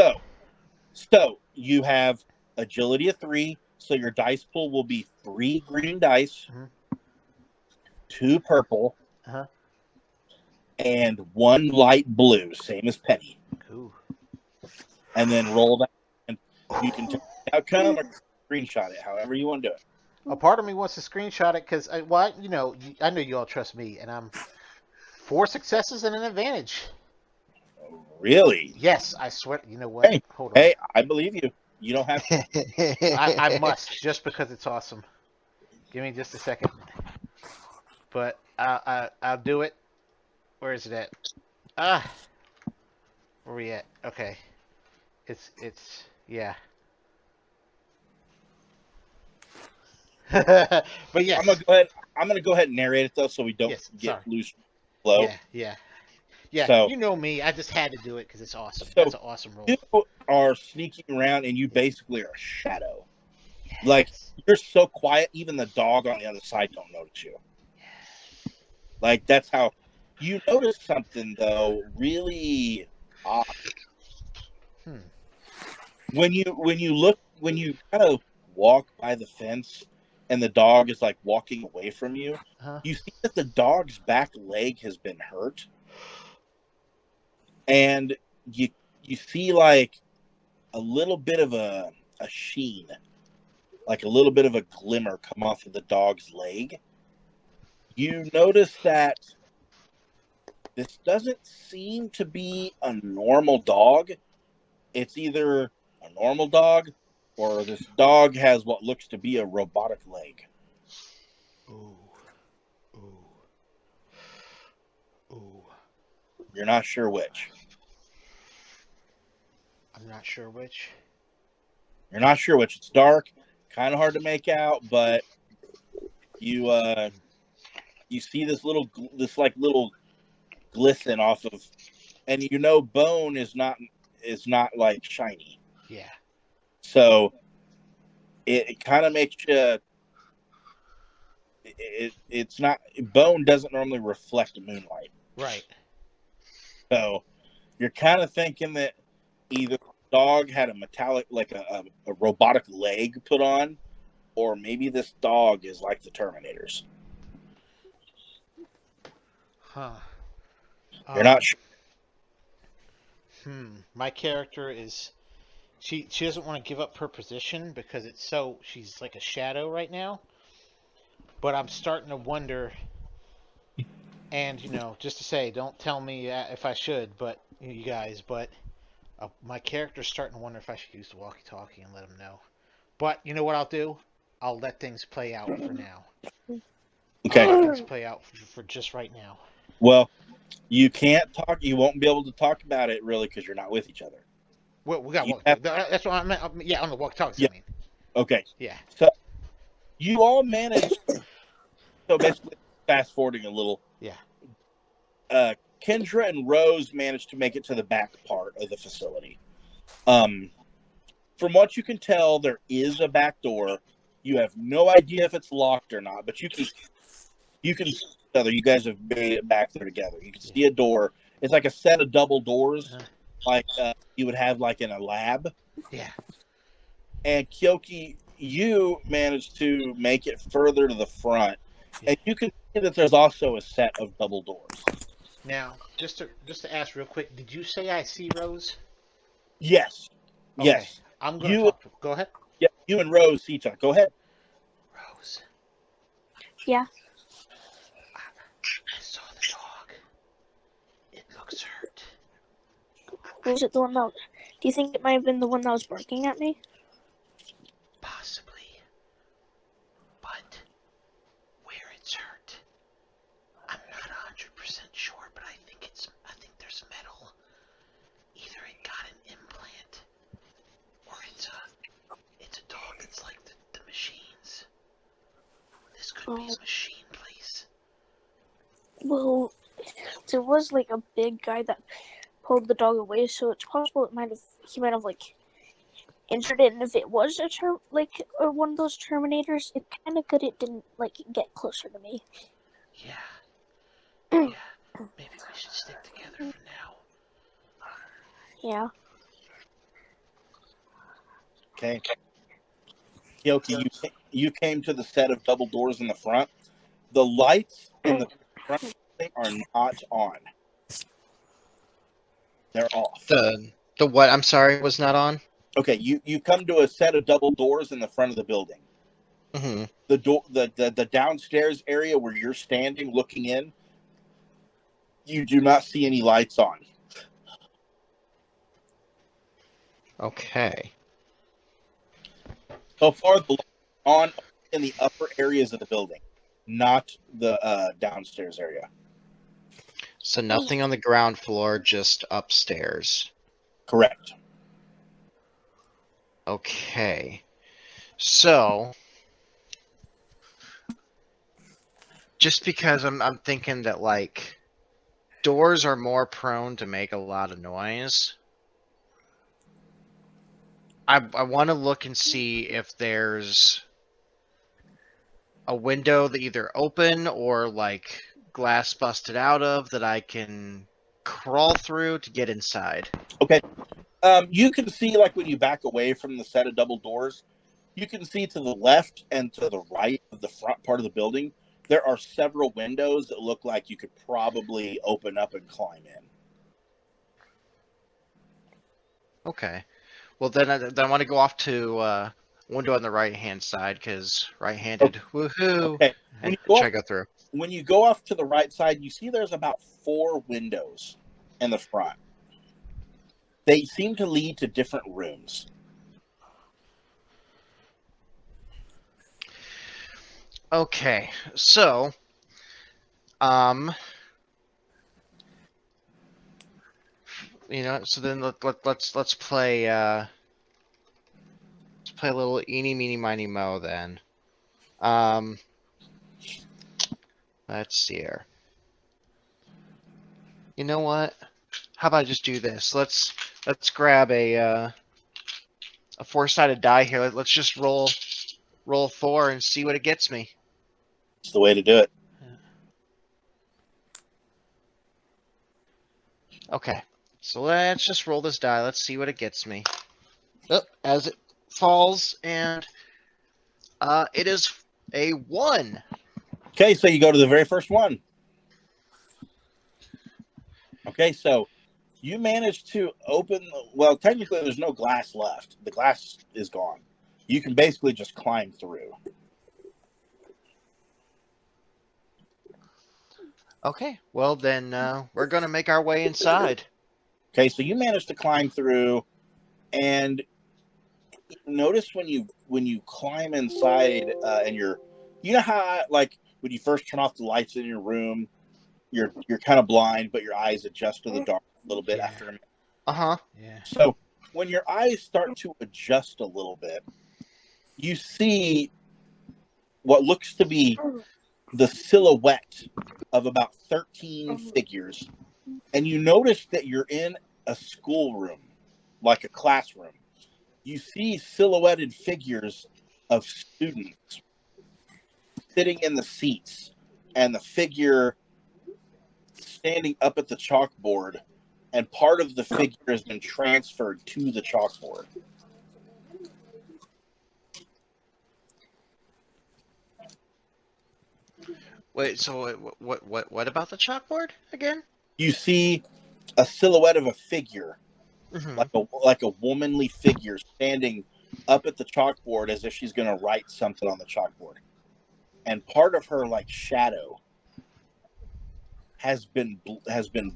So you have agility of 3. So your dice pool will be 3 green dice, 2 purple, and 1 light blue, same as Penny. Cool. And then roll that, and you can take the outcome or screenshot it, however you want to do it. A part of me wants to screenshot it because, I know you all trust me, and I'm 4 successes and an advantage. Really? Yes, I swear. You know what? Hey, hold on. Hey, I believe you. You don't have to. I must, just because it's awesome. Give me just a second. But I'll do it. Where is it at? Where we at? Okay. It's yeah. But yes. I'm gonna go ahead and narrate it though, so we don't get loose flow. Yeah. So, you know me. I just had to do it because it's awesome. So That's an awesome roll. You are sneaking around, and you basically are a shadow. Like, you're so quiet, even the dog on the other side don't notice you. Like, that's how you notice something though really odd. When you kind of walk by the fence and the dog is like walking away from you, you see that the dog's back leg has been hurt. And you see like a little bit of a sheen, like a little bit of a glimmer come off of the dog's leg. You notice that this doesn't seem to be a normal dog. It's either a normal dog or this dog has what looks to be a robotic leg. Ooh. You're not sure which. I'm not sure which. You're not sure which. It's dark, kind of hard to make out, but you see this little glisten off of, and bone is not like shiny. Yeah. So it kind of makes you. It's not, bone doesn't normally reflect moonlight. Right. So you're kind of thinking that either the dog had a metallic, like a robotic leg put on, or maybe this dog is like the Terminators. Huh. You're not sure. My character is, she doesn't want to give up her position because she's like a shadow right now. But I'm starting to wonder, and just to say, don't tell me if I should, but you guys, but my character's starting to wonder if I should use the walkie-talkie and let him know. But you know what I'll do? I'll let things play out for now. Okay. I'll let things play out for just right now. Well, you can't talk. You won't be able to talk about it really because you're not with each other. Well, we got that's what I meant. Yeah, on the walkie-talkie. Yeah. I mean. Okay. Yeah. So you all managed. So basically, fast forwarding a little. Yeah. Kendra and Rose managed to make it to the back part of the facility. From what you can tell, there is a back door. You have no idea if it's locked or not, but you can see together. You guys have made it back there together. You can see a door. It's like a set of double doors, like you would have like in a lab. Yeah. And Kyoki, you managed to make it further to the front, and you can see that there's also a set of double doors. Now, just to ask real quick, did you say I see Rose? Yes. Okay. Yes. I'm gonna You, talk to. Go ahead, yeah, you and Rose see each other. Go ahead. Rose. Yeah. I saw the dog. It looks hurt. Was it the one that? Do you think it might have been the one that was barking at me? Possibly, but where it's hurt, I'm not 100% sure. But I think there's metal. Either it got an implant, or it's a dog that's like the machines. This could be Oh, a machine place. well, there was like a big guy that pulled the dog away, so it's possible he might have like injured it. And if it was or one of those Terminators, it's kind of good it didn't like get closer to me. Yeah, yeah. Maybe we should stick together for now. Yeah. Okay. Yoki, you came to the set of double doors in the front. The lights in the front are not on. They're off. The what? I'm sorry, was not on. Okay, you come to a set of double doors in the front of the building. Mm-hmm. The door, the downstairs area where you're standing looking in, you do not see any lights on. Okay. So far, the lights are on in the upper areas of the building, not the downstairs area. So nothing on the ground floor, just upstairs. Correct. Okay. So just because I'm thinking that like doors are more prone to make a lot of noise. I want to look and see if there's a window that either open or like glass busted out of that I can crawl through to get inside. Okay. You can see, like, when you back away from the set of double doors, you can see to the left and to the right of the front part of the building, there are several windows that look like you could probably open up and climb in. Okay. Well, then I want to go off to window on the right hand side because right-handed. Woohoo! Okay. And try to go through. When you go off to the right side, you see there's about 4 windows in the front. They seem to lead to different rooms. Okay, so so then let's play a little eeny meeny miny mo then. Let's see here. You know what? How about I just do this? Let's grab a 4-sided die here. Let's just roll 4 and see what it gets me. It's the way to do it. Okay, so let's just roll this die. Let's see what it gets me. Oh, as it falls, and it is a 1. Okay, so you go to the very first one. Okay, so you managed to open. Well, technically, there's no glass left. The glass is gone. You can basically just climb through. Okay, well then we're gonna make our way inside. Okay, so you managed to climb through, and notice when you climb inside, and you know how, like, when you first turn off the lights in your room, you're kind of blind, but your eyes adjust to the dark a little bit after a minute. Uh-huh. Yeah. So when your eyes start to adjust a little bit, you see what looks to be the silhouette of about 13 figures, and you notice that you're in a schoolroom, like a classroom. You see silhouetted figures of students sitting in the seats, and the figure standing up at the chalkboard, and part of the figure has been transferred to the chalkboard. Wait, so what about the chalkboard again? You see a silhouette of a figure Mhm. like a womanly figure standing up at the chalkboard as if she's going to write something on the chalkboard, and part of her like shadow has been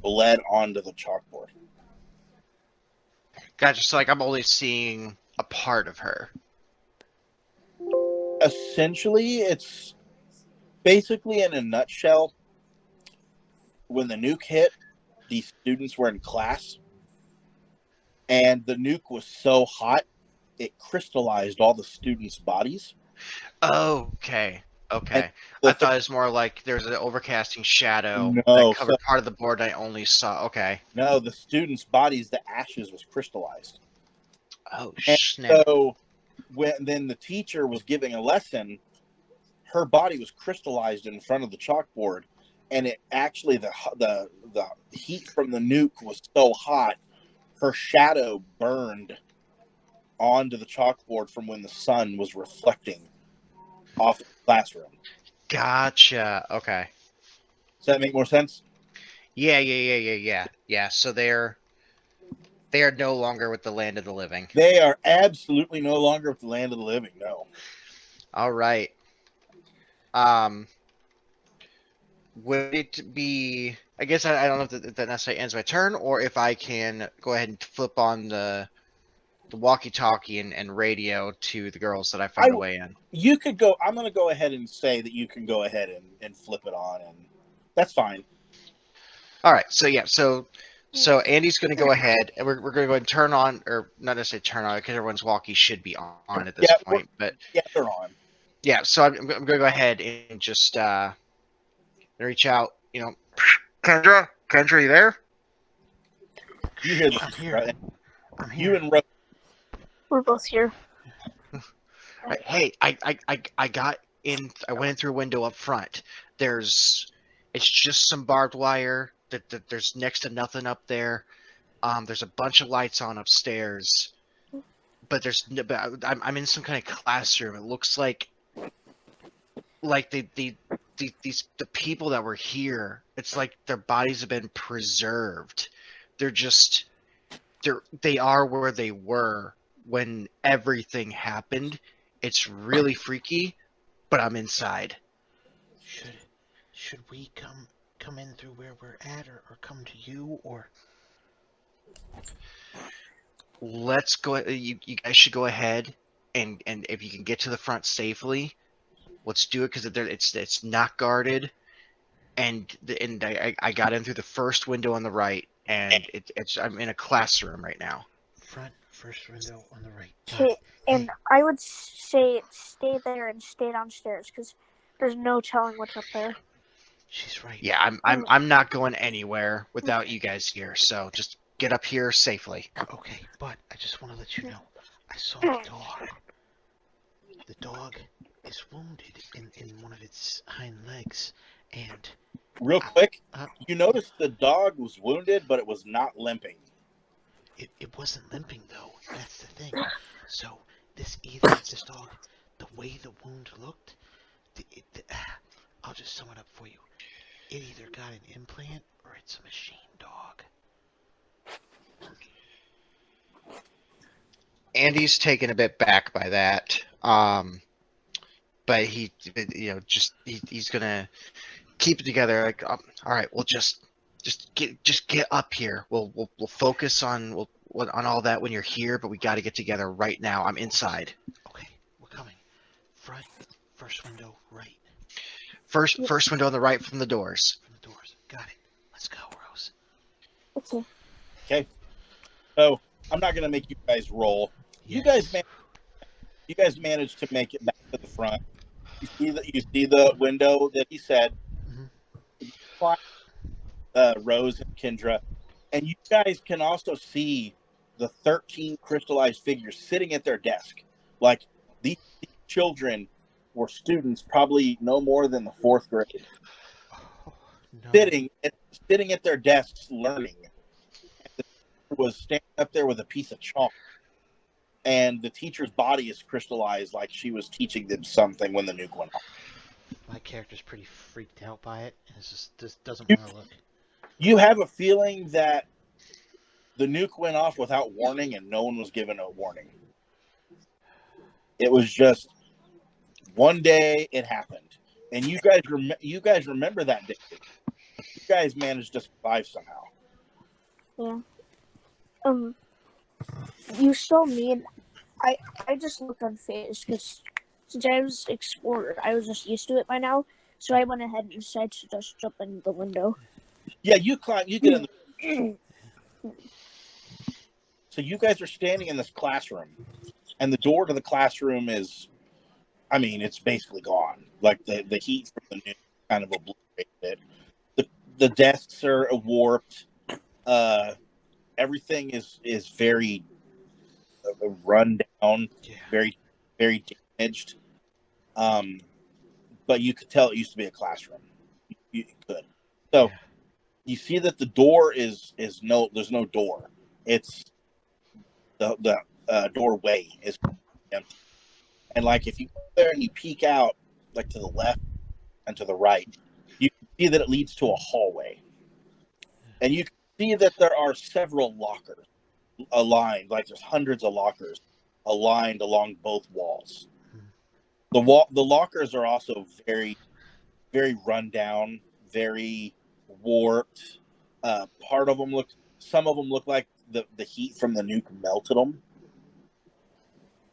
bled onto the chalkboard. Gotcha. So like I'm only seeing a part of her. Essentially, it's basically in a nutshell. When the nuke hit, these students were in class, and the nuke was so hot it crystallized all the students' bodies. Okay. And Okay. the I thing, thought it was more like there's an overcasting shadow that no, so covered part of the board I only saw. Okay. no, the students' bodies, the ashes was crystallized. Oh And snap. so when then the teacher was giving a lesson, her body was crystallized in front of the chalkboard, and it actually the heat from the nuke was so hot, her shadow burned onto the chalkboard from when the sun was reflecting off the classroom. Gotcha. Okay. Does that make more sense? Yeah. So they are no longer with the land of the living. They are absolutely no longer with the land of the living. No. All right. Um, would it be? I guess I don't know if that necessarily ends my turn, or if I can go ahead and flip on the walkie-talkie and radio to the girls that I I found a way in. You could go. I'm going to go ahead and say that you can go ahead and flip it on, and that's fine. All right. So yeah. So Andy's going to go ahead, and we're going to go ahead and turn on, or not necessarily turn on, because everyone's walkie should be on at this Yeah, point. But yeah, they're on. yeah. So I'm going to go ahead and just reach out. Kendra, you there? You hear I'm this, here. right? I'm You here. and Rose. We're both here. Right. Hey, I got in. I went in through a window up front. It's just some barbed wire. That there's next to nothing up there. There's a bunch of lights on upstairs, but but I'm in some kind of classroom. It looks like the people that were here. It's like their bodies have been preserved. They're just they are where they were when everything happened. It's really freaky, but I'm inside. Should we come in through where we're at, or come to you, or Let's go. You guys should go ahead and if you can get to the front safely, let's do it because it's not guarded. And I got in through the first window on the right, and it's I'm in a classroom right now. front first window on the right? Okay, Hey, and I would say stay there and stay downstairs because there's no telling what's up there. she's right. Yeah, I'm not going anywhere without you guys here. So just get up here safely. Okay, but I just want to let you know, I saw the dog. The dog is wounded in one of its hind legs, and Real quick, uh, you noticed the dog was wounded, but it was not limping. it wasn't limping though. That's the thing. So this dog, the way the wound looked, I'll just sum it up for you. It either got an implant or it's a machine dog. Andy's taken a bit back by that. But he's gonna keep it together. Like, all right, we'll just get up here. We'll focus on all that when you're here, but we got to get together right now. I'm inside. Okay, we're coming. Front, first window, right. First window on the right from the doors. From the doors. Got it. Let's go, Rose. Okay. Okay. So I'm not going to make you guys roll. Yes. You guys managed to make it back to the front. You see the window that he said. Mhm. Rose and Kendra, and you guys can also see the 13 crystallized figures sitting at their desk. Like these children were students, probably no more than the fourth grade, Oh, no. sitting at their desks learning. And the teacher was standing up there with a piece of chalk, and the teacher's body is crystallized, like she was teaching them something when the nuke went off. My character's pretty freaked out by it, and just doesn't You, want to look. you have a feeling that the nuke went off without warning, and no one was given a warning. It was just one day it happened, and you guys remember that day. You guys managed to survive somehow. Yeah. You saw me, and I just looked unfazed because since I was explorer, I was just used to it by now. So I went ahead and decided to just jump in the window. Yeah, you climb. You get in the. So you guys are standing in this classroom, and the door to the classroom is, I mean, it's basically gone. Like the heat from the nuke kind of obliterated it. The desks are warped. Everything is very run down, Yeah. very very damaged. But you could tell it used to be a classroom. You could. So Yeah. you see that the door is no. There's no door. It's the doorway is empty. And like if you go there and you peek out, like to the left and to the right, you can see that it leads to a hallway. And you can see that there are several lockers aligned, like there's hundreds of lockers aligned along both walls. The lockers are also very, very run down, very warped. Some of them look like the heat from the nuke melted them.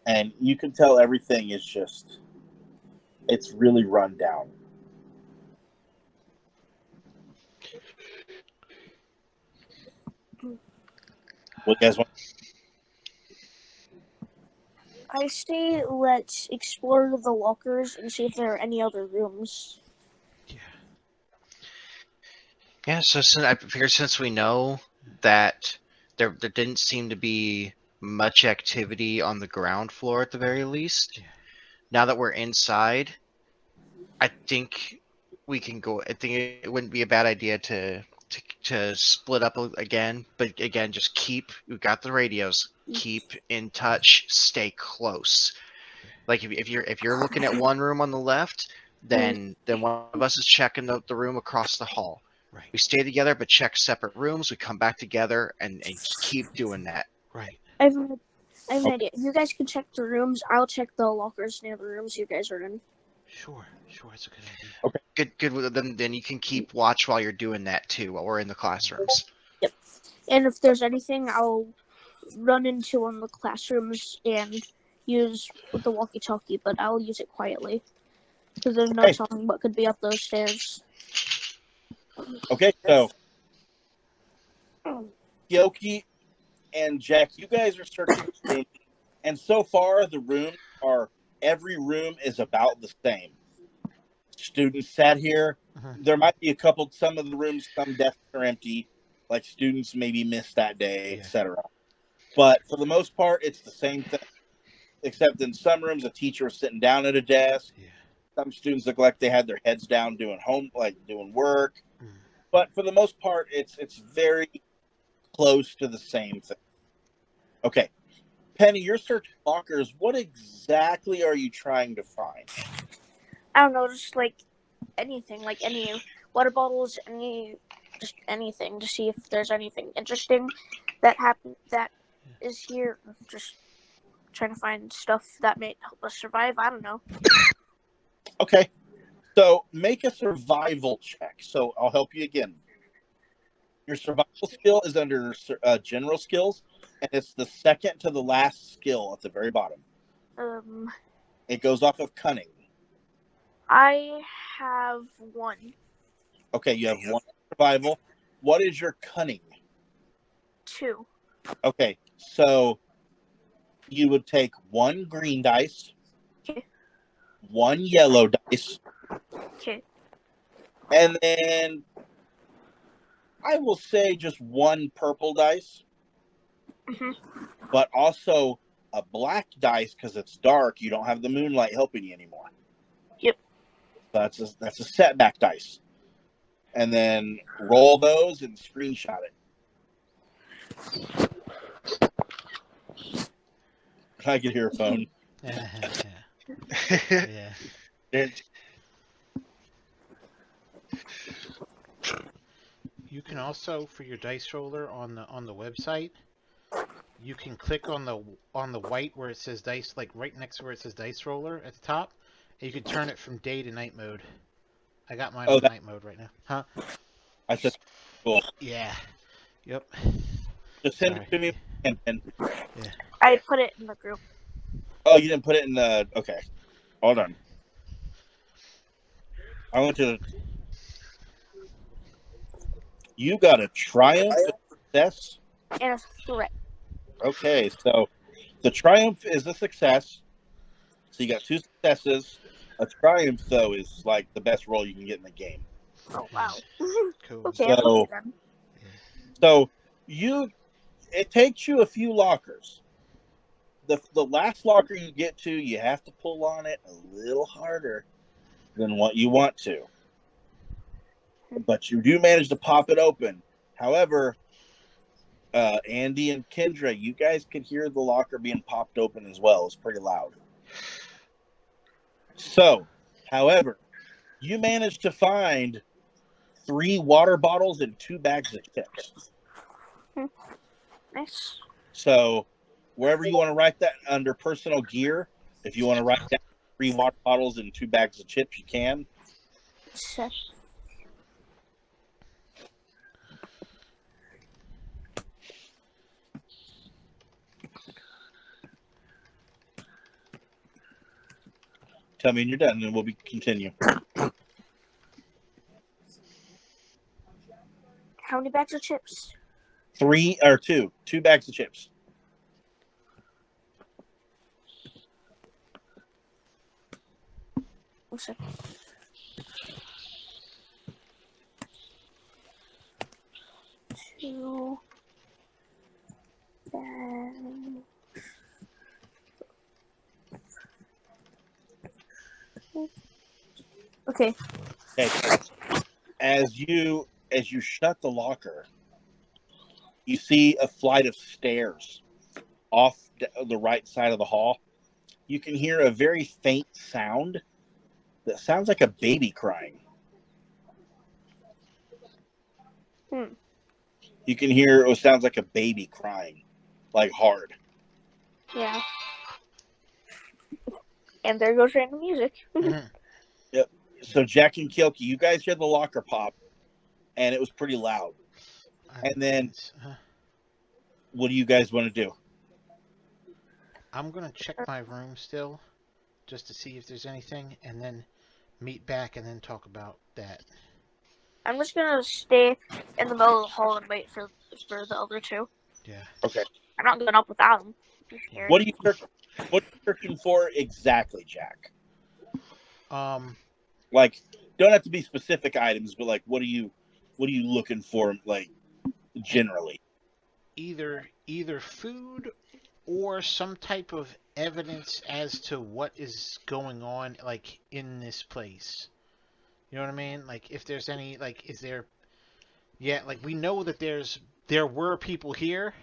And you can tell everything is just, it's really run down. What you guys want? I say let's explore the lockers and see if there are any other rooms. Yeah. Yeah, so I figure since we know that there didn't seem to be much activity on the ground floor at the very least, Yeah. now that we're inside, I think we can go. I think it wouldn't be a bad idea to split up again, but again, just we've got the radios. Keep in touch. Stay close. Like if you're looking at one room on the left, then one of us is checking the room across the hall. Right. We stay together, but check separate rooms. We come back together and just keep doing that. Right. I have an idea. You guys can check the rooms. I'll check the lockers near the rooms you guys are in. Sure. It's a good idea. Okay. Good. Then you can keep watch while you're doing that too, while we're in the classrooms. Yep. And if there's anything, I'll run into one of the classrooms and use the walkie-talkie, but I'll use it quietly because there's no Okay. telling what could be up those stairs. Okay, so Yoki and Jack, you guys are searching the room, and so far every room is about the same. Students sat here. There might be some of the rooms, some desks are empty, like students maybe missed that day, Yeah. etc. But for the most part, it's the same thing, except in some rooms, a teacher is sitting down at a desk. Yeah. Some students look like they had their heads down doing doing work. Mm. But for the most part, it's very close to the same thing. Okay. Penny, you're searching lockers. What exactly are you trying to find? I don't know, just like anything, like any water bottles, just anything to see if there's anything interesting that is here. Just trying to find stuff that may help us survive. I don't know. Okay. So make a survival check. So I'll help you again. Your survival skill is under general skills, and it's the second to the last skill at the very bottom. It goes off of cunning. I have one. Okay, you have one survival. What is your cunning? 2. Okay, so you would take 1 green dice, Okay. 1 yellow dice, Okay. and then I will say just 1 purple dice, but also a black dice because it's dark. You don't have the moonlight helping you anymore. Yep. So that's a setback dice, and then roll those and screenshot it. I could hear a phone. Yeah. You can also, for your dice roller on the website, you can click on the white where it says dice, like right next to where it says dice roller at the top, and you can turn it from day to night mode. I got mine Oh, on night mode right now. Huh? I said, cool. Yeah. Yep. Just send Sorry. it to me. And Yeah. I put it in the group. oh, you didn't put it in the. Okay, hold on. I want to. You got a triumph success. And a threat. Okay, so the triumph is a success. So you got 2 successes. A triumph, though, is like the best roll you can get in the game. Oh, wow. Cool. Okay, I'm So, looking at them. so it takes you a few lockers. The last locker you get to, you have to pull on it a little harder than what you want to. But you do manage to pop it open. However, Andy and Kendra, you guys could hear the locker being popped open as well. It's pretty loud. So, however, you managed to find 3 water bottles and 2 bags of chips. Nice. So, wherever you want to write that under personal gear, if you want to write down 3 water bottles and 2 bags of chips, you can. So, Tell me when you're done, and we'll continue. how many bags of chips? 3 or 2 bags of chips. So, 2 bags. Okay. Okay. As you shut the locker, you see a flight of stairs off the right side of the hall. You can hear a very faint sound that sounds like a baby crying. You can hear it sounds like a baby crying, like hard. Yeah. And there goes random music. Yep. So Jack and Kilky, you guys hear the locker pop, and it was pretty loud. And then, what do you guys want to do? I'm gonna check my room still, just to see if there's anything, and then meet back and then talk about that. I'm just gonna stay in the middle of the hall and wait for the other 2. Yeah. Okay. I'm not going up without them. Be scared. What are you searching for exactly, Jack? Like, don't have to be specific items, but like, what are you looking for, like, generally? Either food or some type of evidence as to what is going on, like, in this place. You know what I mean? Like, if there's any, like, is there, yeah, like, we know that there were people here,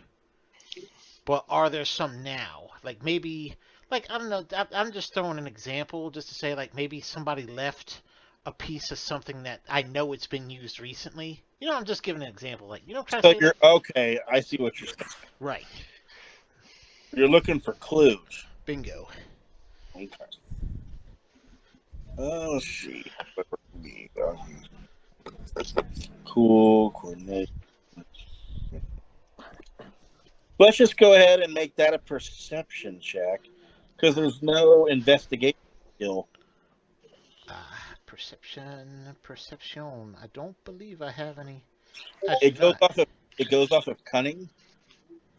but are there some now? Like, maybe, like, I don't know, I'm just throwing an example just to say, like, maybe somebody left a piece of something that I know it's been used recently. You know, I'm just giving an example. Like, you know, try to say, you're okay. I see what you're saying. right. You're looking for clues. Bingo. Okay. Let's see. Cool. Coordinate. Let's just go ahead and make that a perception check, because there's no investigation skill. Perception. I don't believe I have any. It goes off of cunning.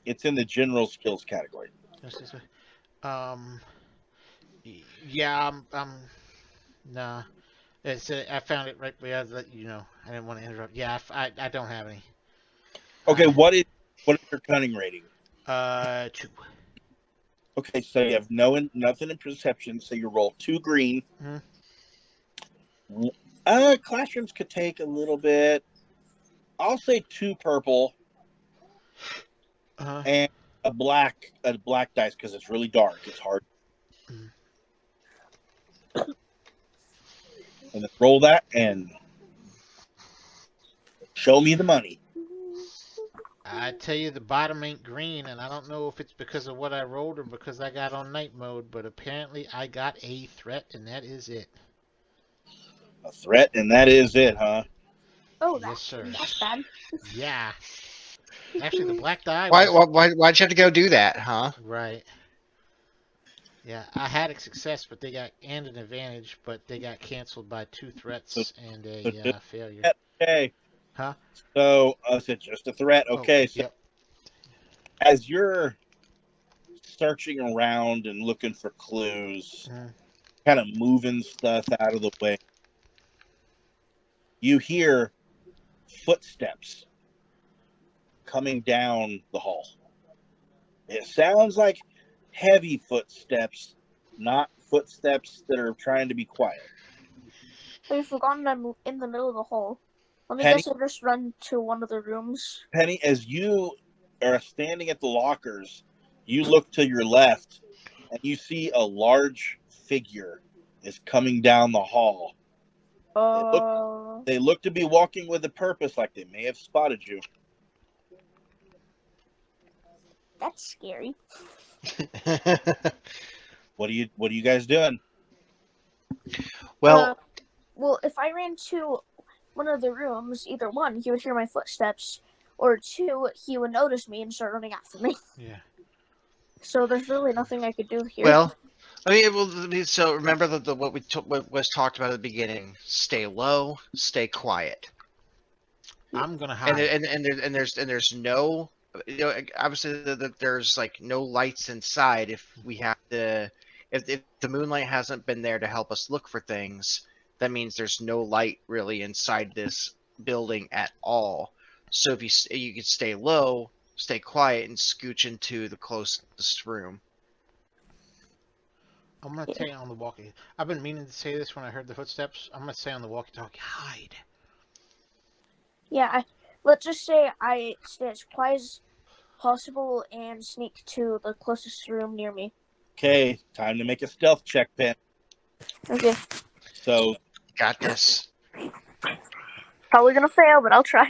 It's in the general skills category. Um, yeah, nah. I found it right. I let you know. I didn't want to interrupt. Yeah, I don't have any. Okay, what is your cunning rating? 2. Okay, so you have nothing in perception, so you roll 2 green. Classrooms could take a little bit. I'll say 2 purple. And a black dice, because it's really dark. It's hard. And then roll that, and Show me the money. I tell you, the bottom ain't green, and I don't know if it's because of what I rolled or because I got on night mode, but apparently I got a threat, and that is it. A threat, and that is it, huh? Oh, Yes, sir. that's bad. Yeah. Actually, the black die Why, was why'd you have to go do that, huh? right. Yeah, I had a success, but they got and an advantage, but they got canceled by 2 So, threats and so a just failure. okay. Huh? So I said just a threat. Oh, Okay. So yep. as you're searching around and looking for clues, Mm. kind of moving stuff out of the way, you hear footsteps coming down the hall. It sounds like heavy footsteps, not footsteps that are trying to be quiet. We've forgotten I'm in the middle of the hall. Let me Penny, guess I just run to one of the rooms. Penny, as you are standing at the lockers, you look to your left and you see a large figure is coming down the hall. They look to be walking with a purpose, like they may have spotted you. That's scary. What are you guys doing? Well, Well, if I ran to one of the rooms, either one, he would hear my footsteps, or two, he would notice me and start running after me. Yeah. So there's really nothing I could do here. well, I mean, so remember what what was talked about at the beginning. Stay low, stay quiet. I'm gonna and hide. there's no, obviously there's like no lights inside. If we have to, if the moonlight hasn't been there to help us look for things, that means there's no light really inside this building at all. So if you can stay low, stay quiet, and scooch into the closest room. I'm gonna say on the walkie. I've been meaning to say this when I heard the footsteps. I'm gonna say on the walkie-talkie, hide. Yeah, let's just say I stay as quiet as possible and sneak to the closest room near me. Okay, time to make a stealth check, Penny. Okay. So Got this. Probably gonna fail, but I'll try.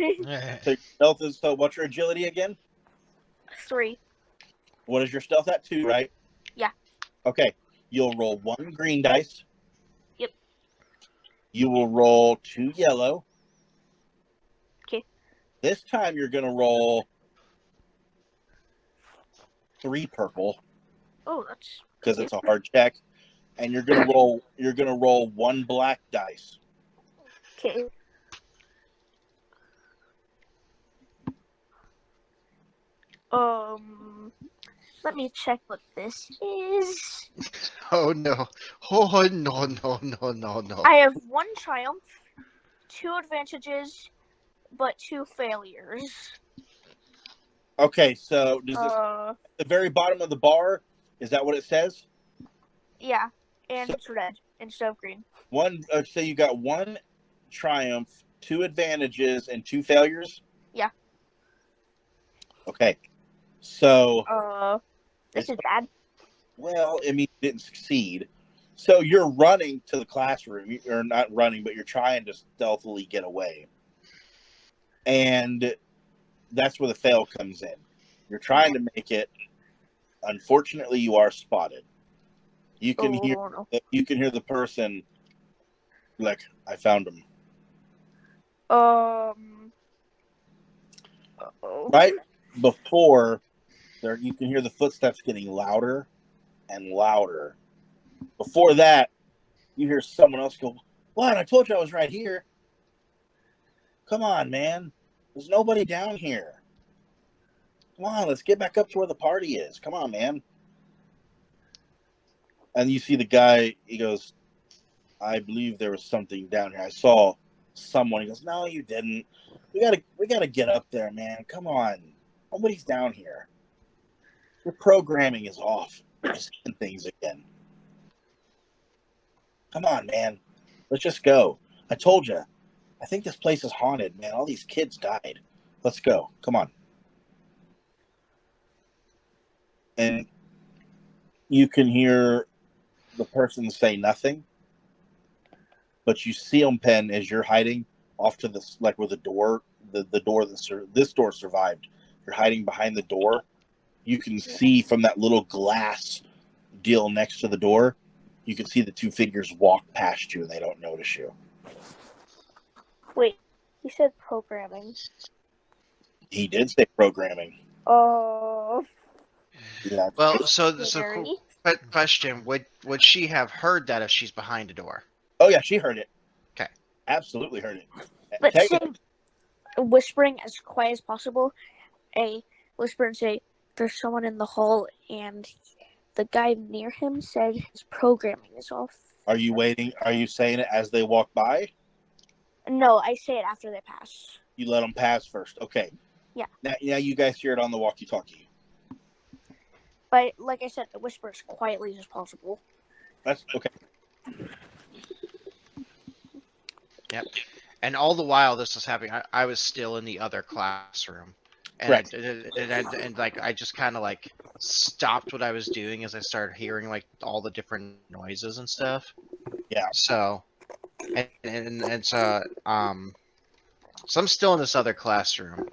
So stealth is, so what's your agility again? 3. What is your stealth at? 2, right? Yeah. Okay. You'll roll 1 green dice. Yep. You will roll 2 yellow. Okay. This time you're gonna roll 3 purple Oh, that's because it's a hard check. And you're gonna roll 1 black dice. okay. Let me check what this is. Oh no! Oh no! No! No! No! No! I have 1 triumph, 2 advantages, but 2 failures. Okay, so does this the very bottom of the bar? Is that what it says? Yeah, and So, it's red instead of green. So you got 1 triumph, 2 advantages, and 2 failures. Yeah. Okay, so this is bad. well, I mean, you didn't succeed. So you're running to the classroom, or not running, but you're trying to stealthily get away, and that's where the fail comes in. You're trying to make it. Unfortunately, you are spotted. You can hear the person like, I found him. Right before there, you can hear the footsteps getting louder and louder. Before that, you hear someone else go, "What? I told you I was right here. Come on, man. There's nobody down here. Come on, let's get back up to where the party is. Come on, man." And you see the guy, he goes, "I believe there was something down here. I saw someone." He goes, "No, you didn't. We gotta get up there, man. Come on. Nobody's down here. Your programming is off. You're seeing things again. Come on, man. Let's just go. I told you. I think this place is haunted, man. All these kids died. Let's go. Come on." And you can hear the person say nothing, but you see them, Pen, as you're hiding off to the, like where the door the door this door survived. You're hiding behind the door. You can see from that little glass deal next to the door. You can see the two figures walk past you, and they don't notice you. Wait, he said programming. He did say programming. Oh, Yeah. Well, so scary. question: would she have heard that if she's behind a door? Oh yeah, she heard it. Okay. Absolutely heard it. But say, Technically, whispering as quiet as possible, a whisper and say, "There's someone in the hall," and the guy near him said his programming is off. are you waiting? Are you saying it as they walk by? No, I say it after they pass. You let them pass first. Okay. Yeah. Now you guys hear it on the walkie-talkie. But like I said, I whisper as quietly as possible. That's okay. Yep. And all the while this was happening, I was still in the other classroom, and Correct. I just kind of like stopped what I was doing as I started hearing like all the different noises and stuff. Yeah. So, so I'm still in this other classroom,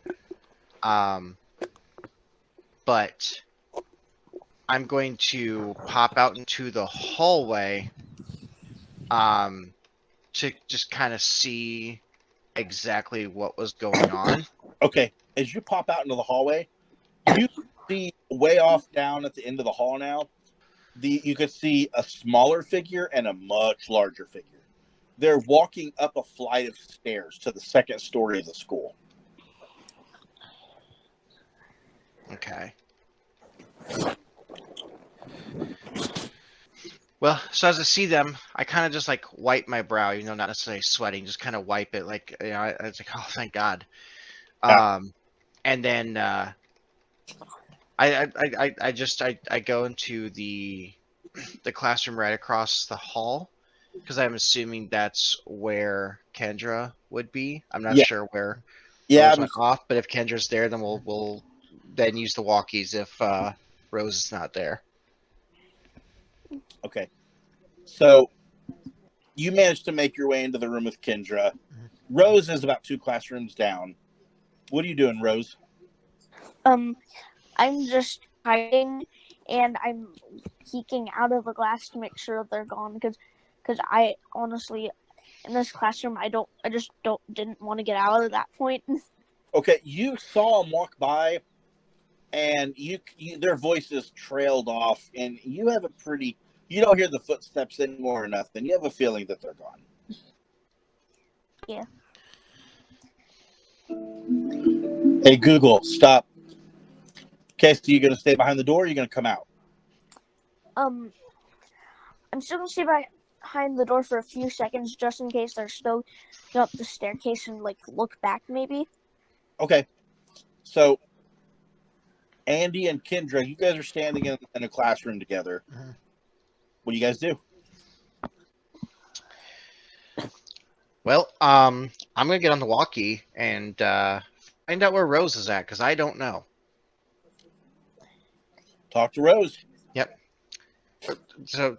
but I'm going to pop out into the hallway, to just kind of see exactly what was going on. Okay. As you pop out into the hallway, you see way off down at the end of the hall now. You could see a smaller figure and a much larger figure. They're walking up a flight of stairs to the second story of the school. Okay. Well, so as I see them, I kind of just like wipe my brow, not necessarily sweating, just kind of wipe it, like it's like, oh, thank God. And then I go into the classroom right across the hall, because I'm assuming that's where Kendra would be. I'm not sure where Rose went off, but if Kendra's there, then we'll then use the walkies if Rose is not there. Okay. So you managed to make your way into the room with Kendra. Rose is about 2 classrooms down. What are you doing, Rose? I'm just hiding, and I'm peeking out of the glass to make sure they're gone, because I honestly, in this classroom, I just didn't want to get out at that point. Okay, you saw them walk by, and you their voices trailed off, and you have you don't hear the footsteps anymore or nothing. You have a feeling that they're gone. Yeah. Hey, Google, stop. Okay, so you're going to stay behind the door, or you're going to come out? I'm still going to stay behind the door for a few seconds, just in case they're still going up the staircase and, like, look back, maybe. Okay. So, Andy and Kendra, you guys are standing in a classroom together. Mm-hmm. What do you guys do? Well, I'm gonna get on the walkie and find out where Rose is at, because I don't know. Talk to Rose. Yep. So,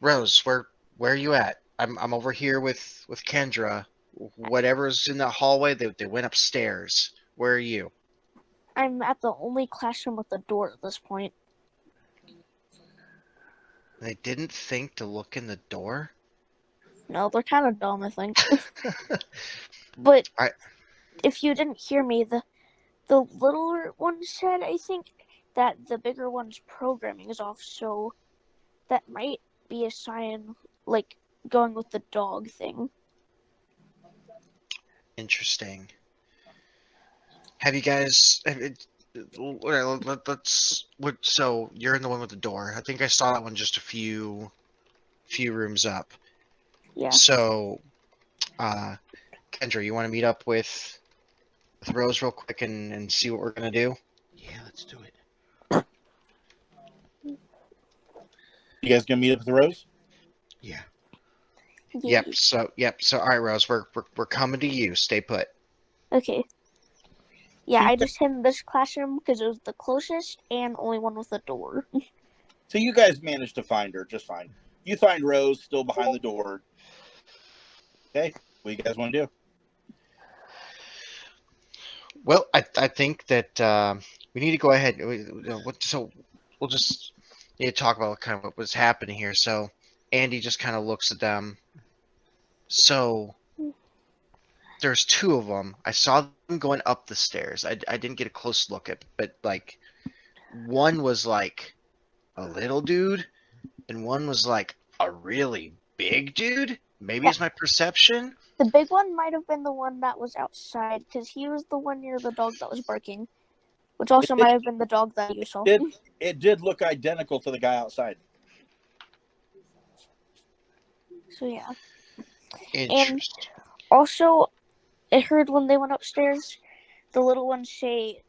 Rose, where are you at? I'm over here with Kendra. Whatever's in that hallway, they went upstairs. Where are you? I'm at the only classroom with a door at this point. They didn't think to look in the door? No, they're kind of dumb, I think. But if you didn't hear me, the littler one said, I think, that the bigger one's programming is off, so that might be a sign, like, going with the dog thing. Interesting. Have you guys... So, you're in the one with the door. I think I saw that one just a few rooms up. Yeah. So, Kendra, you want to meet up with Rose real quick and see what we're going to do? Yeah, let's do it. You guys going to meet up with Rose? Yeah. Yep. So, all right, Rose, we're coming to you. Stay put. Okay. Yeah, I just hid in this classroom because it was the closest and only one with a door. So you guys managed to find her just fine. You find Rose still behind the door. Okay, what do you guys want to do? Well, I think that we need to go ahead. So we'll just need to talk about kind of what was happening here. So Andy just kind of looks at them. So there's two of them. I saw them going up the stairs. I didn't get a close look at, but like one was like a little dude, and one was like a really big dude. Maybe Yeah. it's my perception. The big one might have been the one that was outside, because he was the one near the dog that was barking, which also might have been the dog that you saw. It did look identical to the guy outside. So yeah. And Interesting. also, I heard when they went upstairs, the little one say,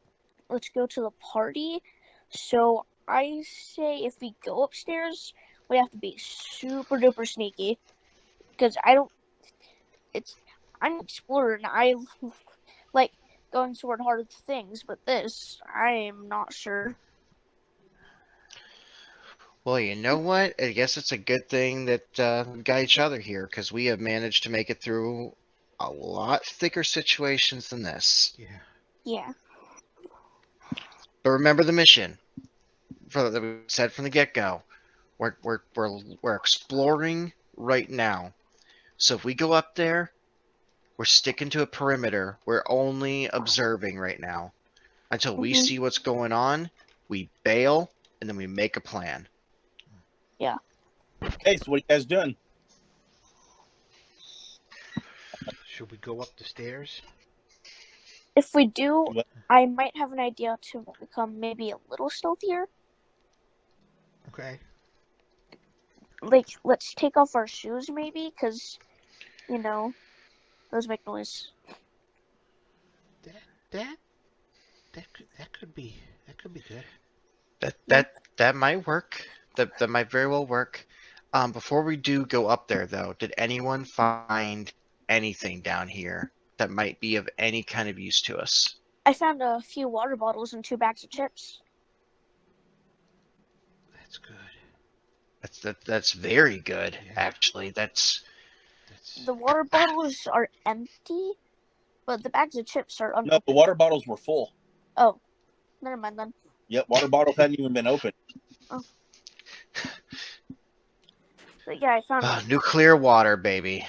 "Let's go to the party." So I say if we go upstairs, we have to be super duper sneaky, because I'm an explorer and I like going toward hard things, but this I am not sure. Well, you know what? I guess it's a good thing that we got each other here because we have managed to make it through a lot thicker situations than this. Yeah. Yeah. But remember the mission that we said from the get-go. We're exploring right now. So if we go up there, we're sticking to a perimeter. We're only observing right now until we Mhm. see what's going on. We bail and then we make a plan. Yeah. Hey, so what are you guys doing? Should we go up the stairs? If we do, What? I might have an idea to become maybe a little stealthier. Okay. Like, let's take off our shoes, maybe, because, those make noise. That that could be good. That might work. That might very well work. Before we do go up there, though, did anyone find anything down here that might be of any kind of use to us? I found a few water bottles and 2 bags of chips. That's good. That's very good, Yeah. actually. That's The water bottles are empty, but the bags of chips are No, unopened. the water bottles were full. Oh, never mind then. Yep, water bottles hadn't even been opened. But yeah, I found nuclear water, baby.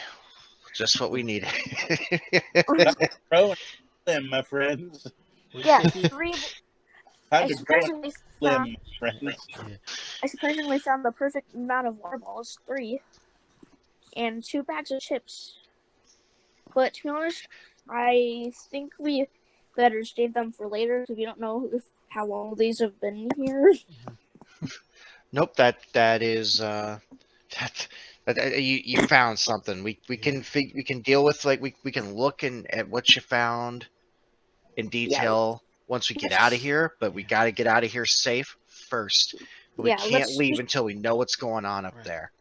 Just what we needed. Grow and slim, my friends. yeah, 3. Time I to grow and surprisingly slim, found my friends. the perfect amount of water bottles, 3, and 2 bags of chips. But to be honest, I think we better save them for later because we don't know how long these have been here. Nope, that is you found something. We can we can deal with like we can look at what you found in Yeah, detail once we get out of here, but we got to get out of here safe first. We yeah. can't leave until we know what's going on up Right. there.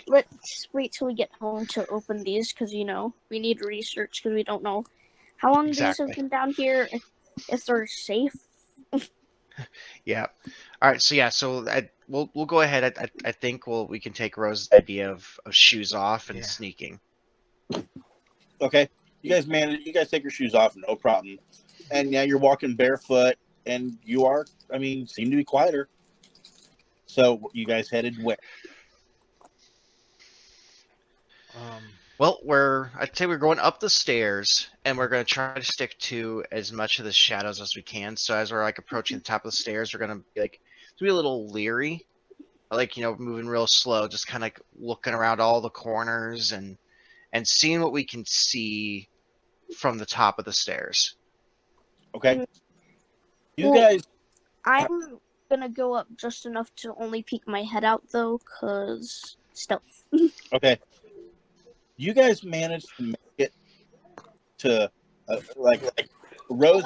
Let's wait till we get home to open these because we need research because we don't know how long these Exactly. have been down here. If they're safe. Yeah. All right. So yeah. So we'll go ahead. I think we can take Rose's idea of shoes off and Yeah. sneaking. Okay, you guys manage. You guys take your shoes off, no problem. And yeah, you're walking barefoot, and seem to be quieter. So you guys headed where? Well, I'd say we're going up the stairs, and we're going to try to stick to as much of the shadows as we can. So as we're like approaching the top of the stairs, we're going to be a little leery, like moving real slow, just kind of like looking around all the corners and seeing what we can see from the top of the stairs. Okay, you Well, guys. I'm gonna go up just enough to only peek my head out though, cause stealth. Okay, you guys managed to make it to like Rose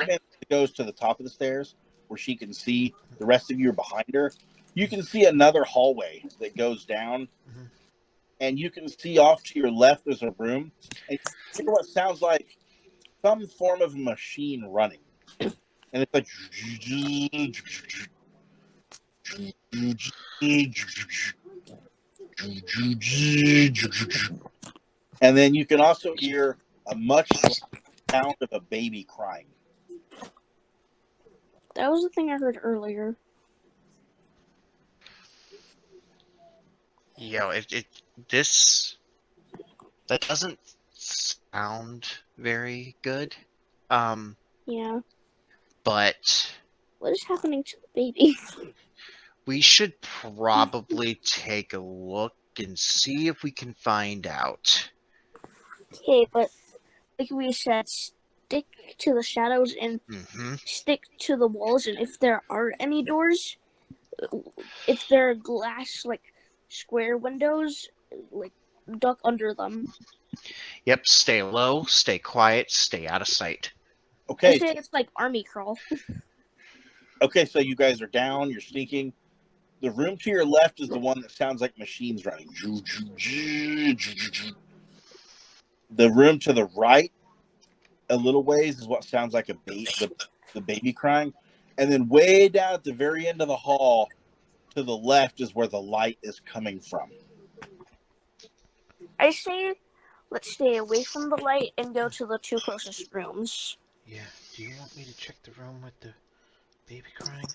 goes to the top of the stairs where she can see the rest of you are behind her. You can see another hallway that goes down, and you can see off to your left there's a room, and you hear what sounds like some form of machine running, and it's like. And then you can also hear a much sound of a baby crying. That was the thing I heard earlier. This that doesn't sound very good. Um, Yeah. but What is happening to the baby? we should probably take a look and see if we can find out. Okay, but like we said, stick to the shadows and Mm-hmm. stick to the walls. And if there are any doors, if there are glass like square windows, like duck under them. Yep, stay low, stay quiet, stay out of sight. I Okay, say it's like army crawl. so you guys are down. You're sneaking. The room to your left is the one that sounds like machines running. The room to the right, a little ways, is what sounds like the baby crying. And then way down at the very end of the hall, to the left, is where the light is coming from. I say let's stay away from the light and go to the two closest rooms. Yeah. Do you want me to check the room with the baby crying?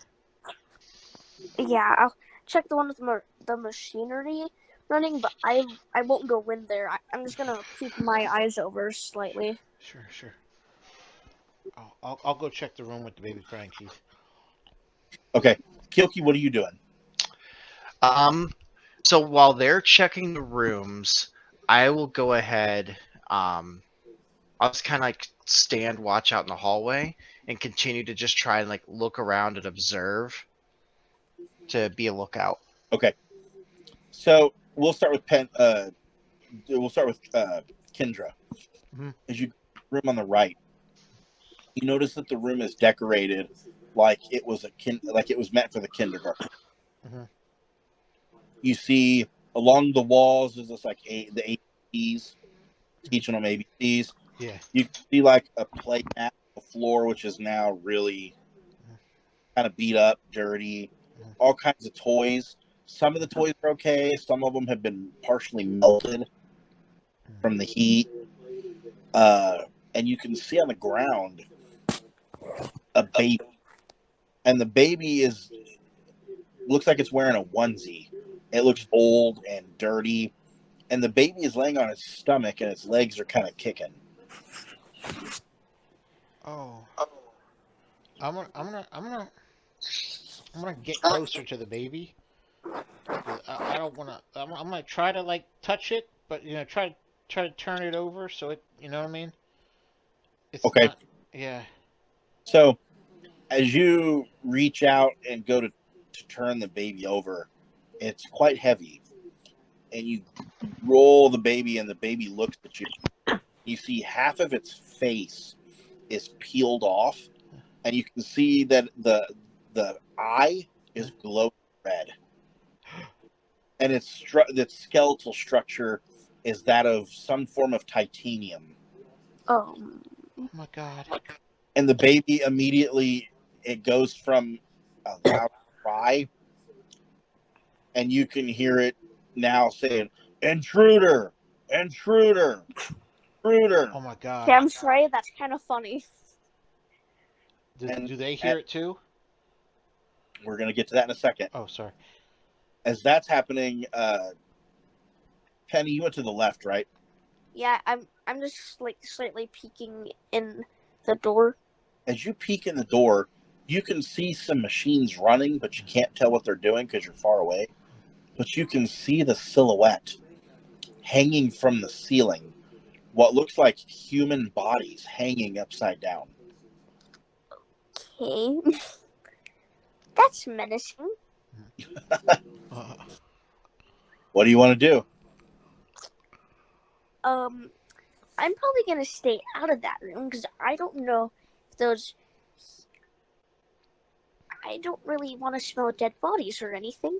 Yeah, I'll check the one with the machinery running, but I won't go in there. I'm just gonna keep my eyes over slightly. Sure, sure. I'll go check the room with the baby crying, Chief. Okay, Kilky, what are you doing? So while they're checking the rooms, I will go ahead. I'll just kind of like stand, watch out in the hallway, and continue to just try and like look around and observe to be a lookout. Okay, so we'll start with Kendra. Mhm. As you room on the right, you notice that the room is decorated like it was like it was meant for the kindergarten. Mhm. You see along the walls is this like the ABCs, teaching them ABCs. Yeah. You can see like a play mat on the floor, which is now really kind of beat up, dirty. All kinds of toys. Some of the toys are okay. Some of them have been partially melted from the heat. And you can see on the ground a baby, and the baby looks like it's wearing a onesie. It looks old and dirty, and the baby is laying on its stomach, and its legs are kind of kicking. Oh. I'm gonna get closer to the baby. I don't wanna. I'm gonna try to like touch it, but try to turn it over so it. You know what I mean? It's Okay, not. Yeah. so as you reach out and go to turn the baby over, it's quite heavy, and you roll the baby, and the baby looks at you. You see half of its face is peeled off, and you can see that the eye is glowing red, and its skeletal structure is that of some form of titanium. Oh, Oh my God. And the baby immediately, it goes from a loud cry, and you can hear it now saying, "Intruder, intruder, intruder." Oh my okay, God. I'm sorry. That's kind of funny. And Do they hear it too? we're going to get to that in a second. Oh, sorry. As that's happening, Penny, you went to the left, right? Yeah, I'm just like slightly peeking in the door. As you peek in the door, you can see some machines running, but you can't tell what they're doing because you're far away. But you can see the silhouette hanging from the ceiling, what looks like human bodies hanging upside down. Okay, that's menacing. Uh, What do you want to do? I'm probably gonna stay out of that room because I don't know if those. I don't really want to smell dead bodies or anything.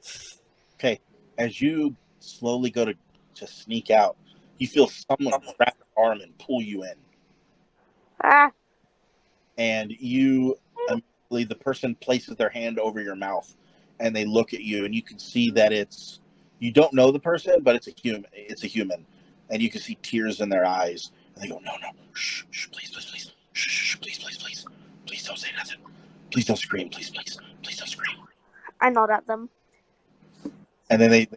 Okay, as you slowly go to sneak out, you feel someone grab your arm and pull you in. Ah, And you immediately, the person places their hand over your mouth, and they look at you, and you can see that you don't know the person, but it's a human, and you can see tears in their eyes, and they go, "No, no, shh, shh, please, please, please, shh, shh, please, please, please, please don't say nothing. Please don't scream. Please don't scream. I nod at them. And then they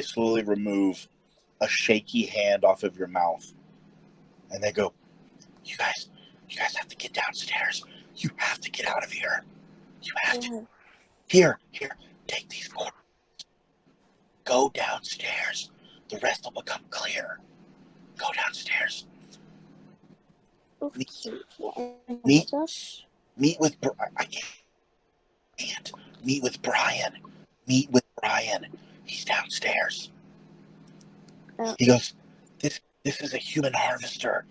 slowly remove a shaky hand off of your mouth. And they go, you guys have to get downstairs. You have to get out of here. You have to. Here, take these cords. Go downstairs. The rest will become clear. Go downstairs. Okay. Meet with I can't. Meet with Brian. He's downstairs. He goes, this is a human harvester.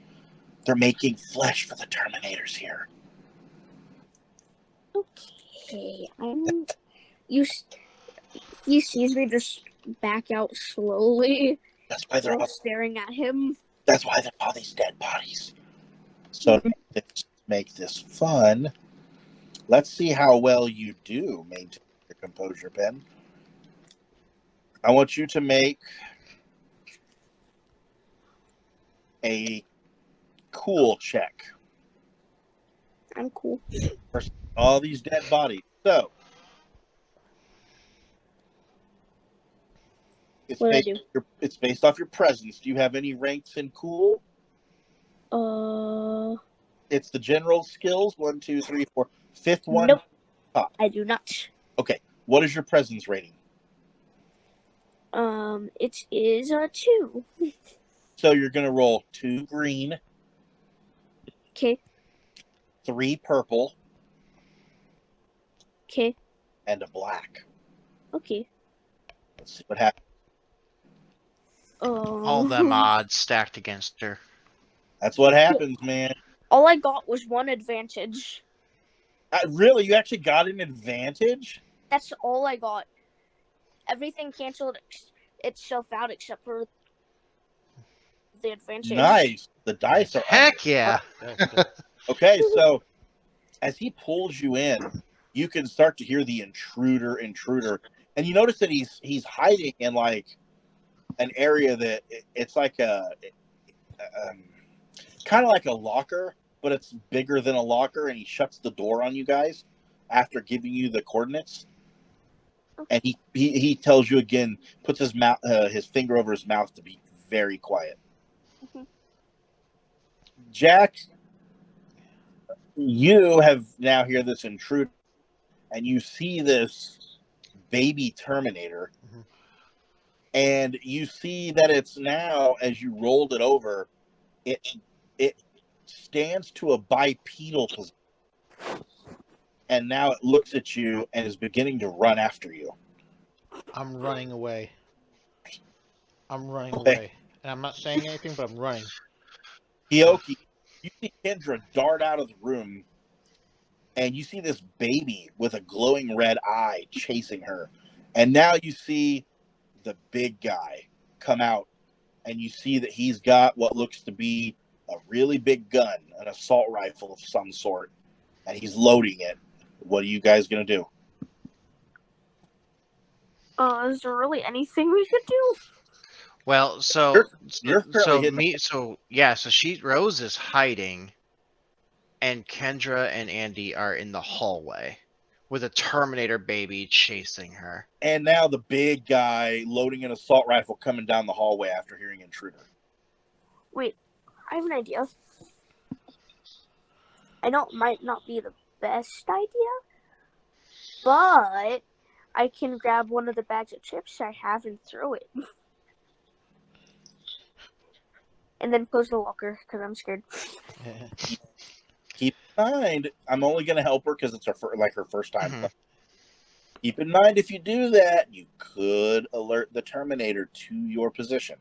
They're making flesh for the Terminators here. Okay, he sees me just back out slowly. That's why they're all staring at him. That's why there's all these dead bodies. So to make this fun, let's see how well you do maintain your composure, Ben. I want you to make a cool check. I'm cool. For all these dead bodies. So it's based off your presence. Do you have any ranks in cool? It's the general skills. 1, 2, 3, 4. Fifth one. Nope. Top. I do not. Okay. What is your presence rating? It is a 2. So you're gonna roll 2 green. Okay. 3 purple. Okay. And a black. Okay. Let's see what happens. All them odds stacked against her. That's what happens, man. All I got was 1 advantage. Really? You actually got an advantage? That's all I got. Everything canceled itself out except for the advantage. Nice. The dice are Heck yeah. Okay, so as he pulls you in, you can start to hear the intruder, and you notice that he's hiding in like an area that it's like a kind of like a locker, but it's bigger than a locker, and he shuts the door on you guys after giving you the coordinates. And he tells you again, puts his finger over his mouth to be very quiet. Mm-hmm. Jack, you have now hear this intruder, and you see this baby Terminator, Mm-hmm. and you see that it's now, as you rolled it over, it stands to a bipedal position, and now it looks at you and is beginning to run after you. I'm running away. Okay. Away. And I'm not saying anything, but I'm running. Hioki, you see Kendra dart out of the room, and you see this baby with a glowing red eye chasing her. And now you see the big guy come out, and you see that he's got what looks to be a really big gun, an assault rifle of some sort, and he's loading it. What are you guys going to do? Is there really anything we could do? Well, so Rose is hiding, and Kendra and Andy are in the hallway with a Terminator baby chasing her. And now the big guy loading an assault rifle coming down the hallway after hearing intruder. Wait, I have an idea. I know it might not be the best idea, but I can grab one of the bags of chips I have and throw it. And then close the locker, because I'm scared. Keep in mind, I'm only going to help her because it's her first time. Mm-hmm. Keep in mind, if you do that, you could alert the Terminator to your position.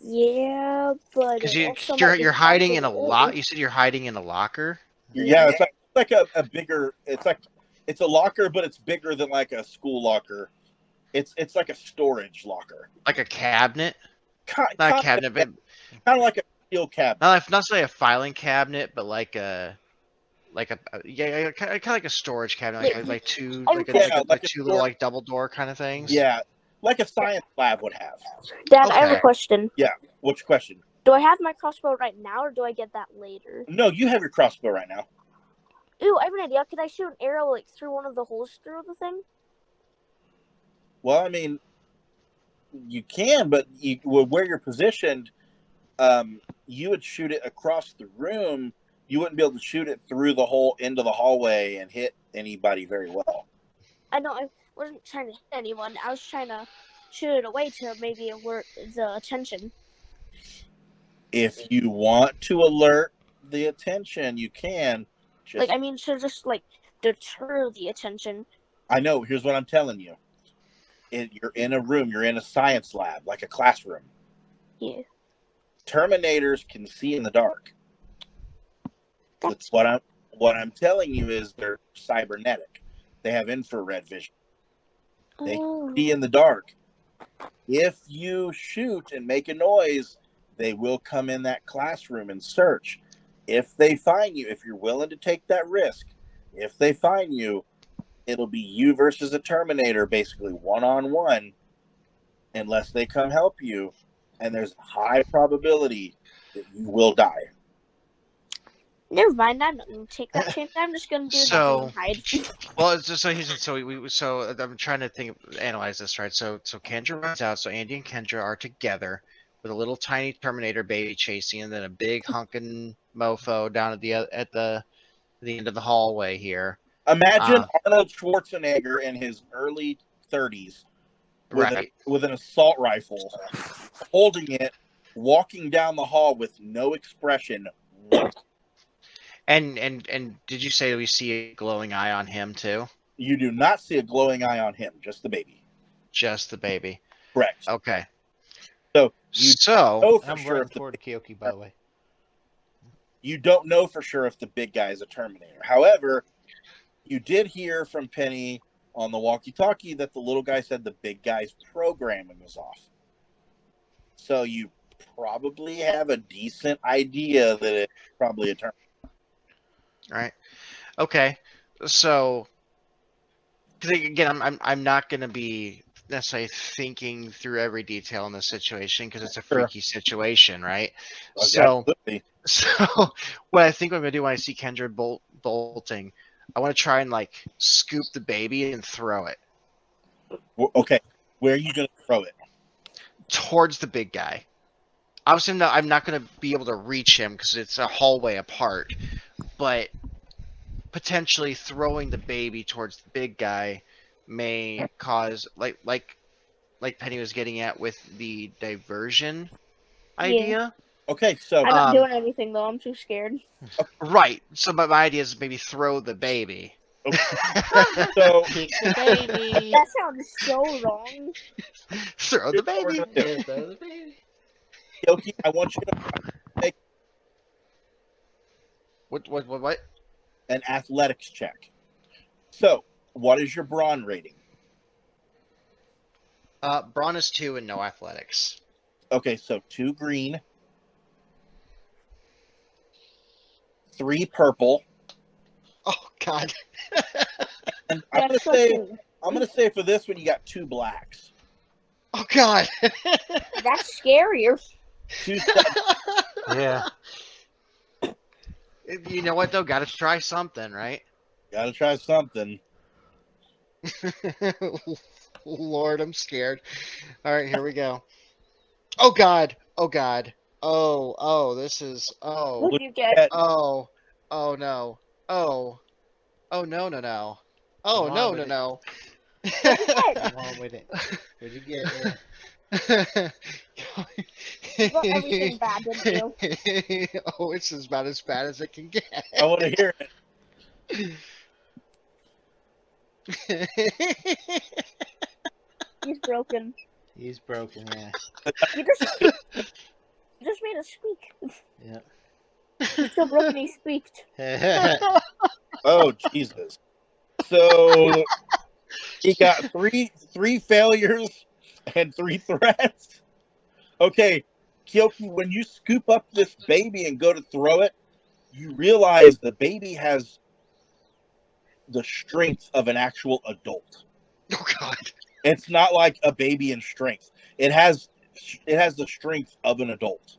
Yeah, but because you're hiding in a lot. You said you're hiding in a locker. Yeah, it's like a bigger. It's a locker, but it's bigger than like a school locker. It's like a storage locker, like a cabinet. Not a cabinet, but kind of like a steel cabinet. Not necessarily a filing cabinet, but like a kind of like a storage cabinet, like two little like double door kind of things. Yeah, like a science lab would have. Dad, I have a question. Yeah, which question? Do I have my crossbow right now, or do I get that later? No, you have your crossbow right now. Ooh, I have an idea. Could I shoot an arrow like through one of the holes through the thing? Well, I mean, you can, but where you're positioned, you would shoot it across the room. You wouldn't be able to shoot it through the hole into the hallway and hit anybody very well. I know I wasn't trying to hit anyone. I was trying to shoot it away to maybe alert the attention. If you want to alert the attention, you can. Like, I mean, to just like deter the attention. I know. Here's what I'm telling you. You're in a room. You're in a science lab, like a classroom. Yeah. Terminators can see in the dark. That's what I'm telling you is they're cybernetic. They have infrared vision. They can see in the dark. If you shoot and make a noise, they will come in that classroom and search. If they find you, if you're willing to take that risk, if they find you, it'll be you versus a Terminator, basically one-on-one, unless they come help you, and there's a high probability that you will die. Never mind. I'm not going to take that chance. I'm just going to do nothing and hide. Well, it's just so I'm trying to analyze this, right? So Kendra runs out. So Andy and Kendra are together with a little tiny Terminator baby chasing, and then a big honking mofo down at the end of the hallway here. Imagine Arnold Schwarzenegger in his early 30s with an assault rifle, holding it, walking down the hall with no expression. And did you say we see a glowing eye on him too? You do not see a glowing eye on him, just the baby. Just the baby. Correct. Okay. So I'm running toward Kyoki, by the way. You don't know for sure if the big guy is a Terminator. However, you did hear from Penny on the walkie-talkie that the little guy said the big guy's programming was off. So you probably have a decent idea that it's probably a Terminator. All right. Okay. So, because again, I'm not going to be necessarily thinking through every detail in this situation because it's a freaky situation, right? Okay, so what I think I'm going to do when I see Kendra bolting, I want to try and like scoop the baby and throw it. Okay, where are you going to throw it? Towards the big guy. Obviously, I'm not going to be able to reach him because it's a hallway apart, but potentially throwing the baby towards the big guy may cause like Penny was getting at with the diversion idea. Okay, so I'm not doing anything though. I'm too scared. Right. So, but my idea is maybe throw the baby. Okay. So Kick the baby. That sounds so wrong. Throw the baby. Yeah, throw the baby. Yoki, I want you to make What? an athletics check. So, what is your brawn rating? Brawn is 2 and no athletics. Okay, so 2 green, 3 purple. Oh God. And I'm gonna say for this one you got 2 blacks. Oh God. That's scarier. 2 Yeah. You know what though? Got to try something, right? Gotta try something. Lord, I'm scared. All right, here we go. Oh God. Oh God. Oh, this is. Oh. What do you get? Oh. Oh no. Oh. Oh no. Oh Come no. on with No. Come on with it. What'd you get? Yeah. You got everything bad, didn't you? Oh, it's about as bad as it can get. I want to hear it. He's broken. He's broken, yeah. You just made us squeak. Yeah. He's so broken he squeaked. Oh Jesus! So he got three failures and 3 threats. Okay, Kyoki, when you scoop up this baby and go to throw it, you realize the baby has the strength of an actual adult. Oh God! It's not like a baby in strength. It has the strength of an adult.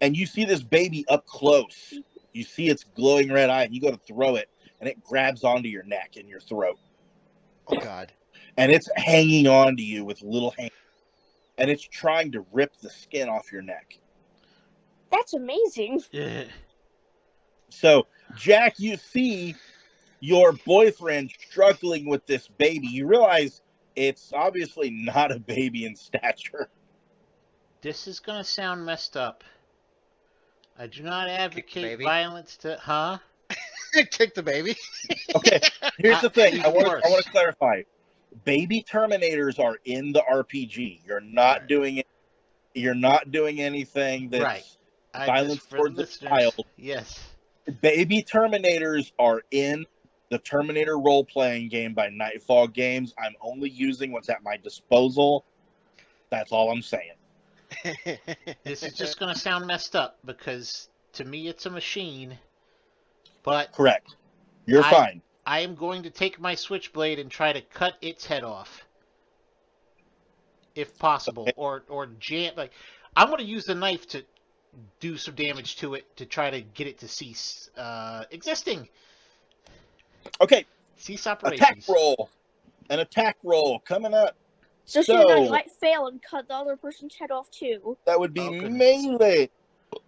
And you see this baby up close, You see its glowing red eye, and you go to throw it, and it grabs onto your neck and your throat. Oh God. And it's hanging on to you with little hands. And it's trying to rip the skin off your neck. That's amazing. Yeah. So, Jack, you see your boyfriend struggling with this baby. You realize it's obviously not a baby in stature. This is gonna sound messed up. I do not advocate baby. violence to, huh? Kick the baby. Okay, here's the thing. I Even want worse. to clarify. Baby Terminators are in the RPG. You're not Right. doing it. You're not doing anything that's Right. violence Just for towards the a listeners. child. Yes. Baby Terminators are in the Terminator role-playing game by Nightfall Games. I'm only using what's at my disposal. That's all I'm saying. This is just gonna sound messed up because to me it's a machine. But Correct. You're fine. I am going to take my switchblade and try to cut its head off, if possible, Okay. or jam. Like, I'm going to use the knife to do some damage to it to try to get it to cease existing. Okay. Cease operations. An attack roll coming up. So you might fail and cut the other person's head off too. That would be Oh, goodness. melee.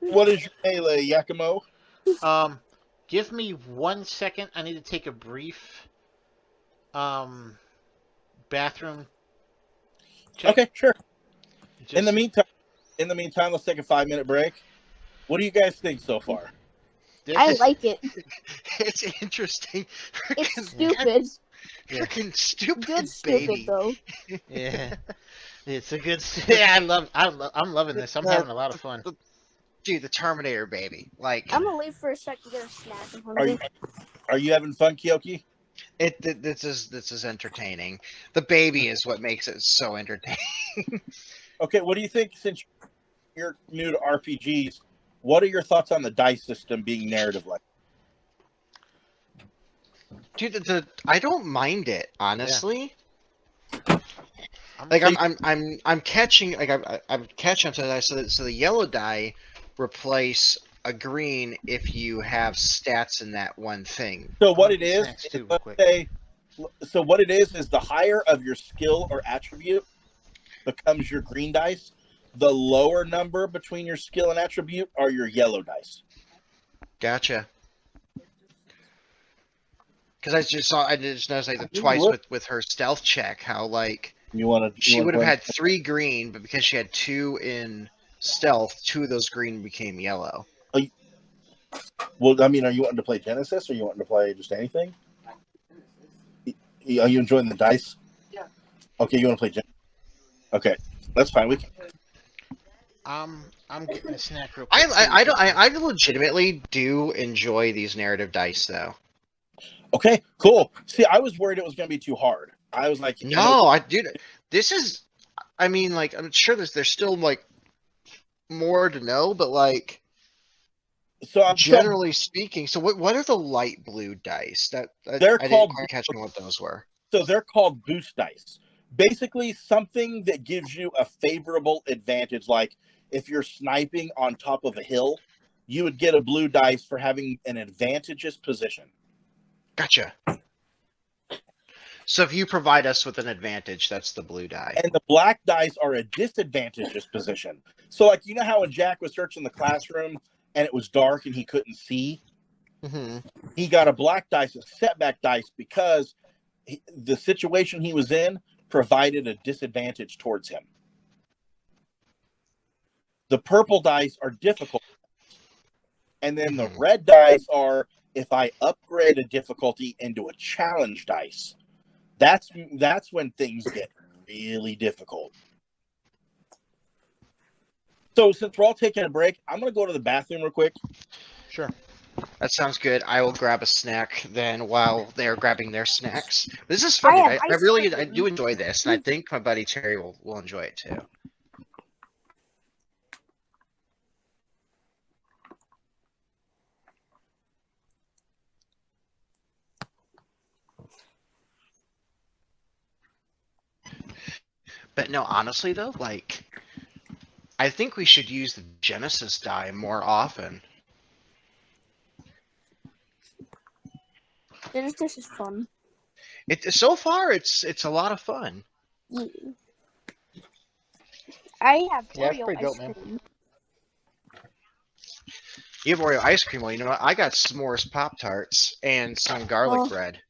What is your melee, Yakimo? Give me 1 second. I need to take a brief bathroom check. Okay, sure. Just, In the meantime, let's take a 5-minute break. What do you guys think so far? I like it. It's interesting. It's stupid. Freaking stupid Good baby. stupid though. Yeah, it's a good. Yeah, I'm loving this. I'm having a lot of fun. Dude, the Terminator baby. Like, I'm gonna leave for a sec to get a snack. I'm hungry. Are you having fun, Kyoki? this is entertaining. The baby is what makes it so entertaining. Okay, what do you think, since you're new to RPGs, what are your thoughts on the dice system being narrative-like? Dude, I don't mind it, honestly. I'm Like I'm catching, like I'm catching up to that. So the yellow die replace a green if you have stats in that one thing. So what it is, snacks too, let's quick. say, so what it is the higher of your skill or attribute becomes your green dice. The lower number between your skill and attribute are your yellow dice. Gotcha. Because I just noticed like You twice would. with her stealth check how like You want to? she would have had 3 green, but because she had 2 in stealth, 2 of those green became yellow. Well, I mean, are you wanting to play Genesis, or you wanting to play just anything? Are you enjoying the dice? Yeah. Okay, you want to play Genesis? Okay, that's fine. We can. I'm getting a snack real quick. I legitimately do enjoy these narrative dice though. Okay, cool. See, I was worried it was going to be too hard. I was like, No, dude, this is. I mean, like, I'm sure there's still like more to know, but like, so I'm generally speaking. So what are the light blue dice? They're I called- didn't quite catch what those were. So they're called boost dice. Basically, something that gives you a favorable advantage. Like if you're sniping on top of a hill, you would get a blue dice for having an advantageous position. Gotcha. So if you provide us with an advantage, that's the blue die. And the black dice are a disadvantageous position. So, like, you know how when Jack was searching the classroom and it was dark and he couldn't see? Mm-hmm. He got a black dice, a setback dice, because the situation he was in provided a disadvantage towards him. The purple dice are difficult. And then the red dice are if I upgrade a difficulty into a challenge dice. That's when things get really difficult. So since we're all taking a break, I'm going to go to the bathroom real quick. Sure. That sounds good. I will grab a snack then while they're grabbing their snacks. This is fun. I do enjoy this, and I think my buddy Terry will enjoy it too. But no, honestly though, like, I think we should use the Genesis die more often. This is fun. So far it's a lot of fun. Yeah. I have Yeah, it's Oreo pretty ice dope, man. cream. You have Oreo ice cream. Well, you know what? I got s'mores Pop Tarts and some garlic Oh. bread.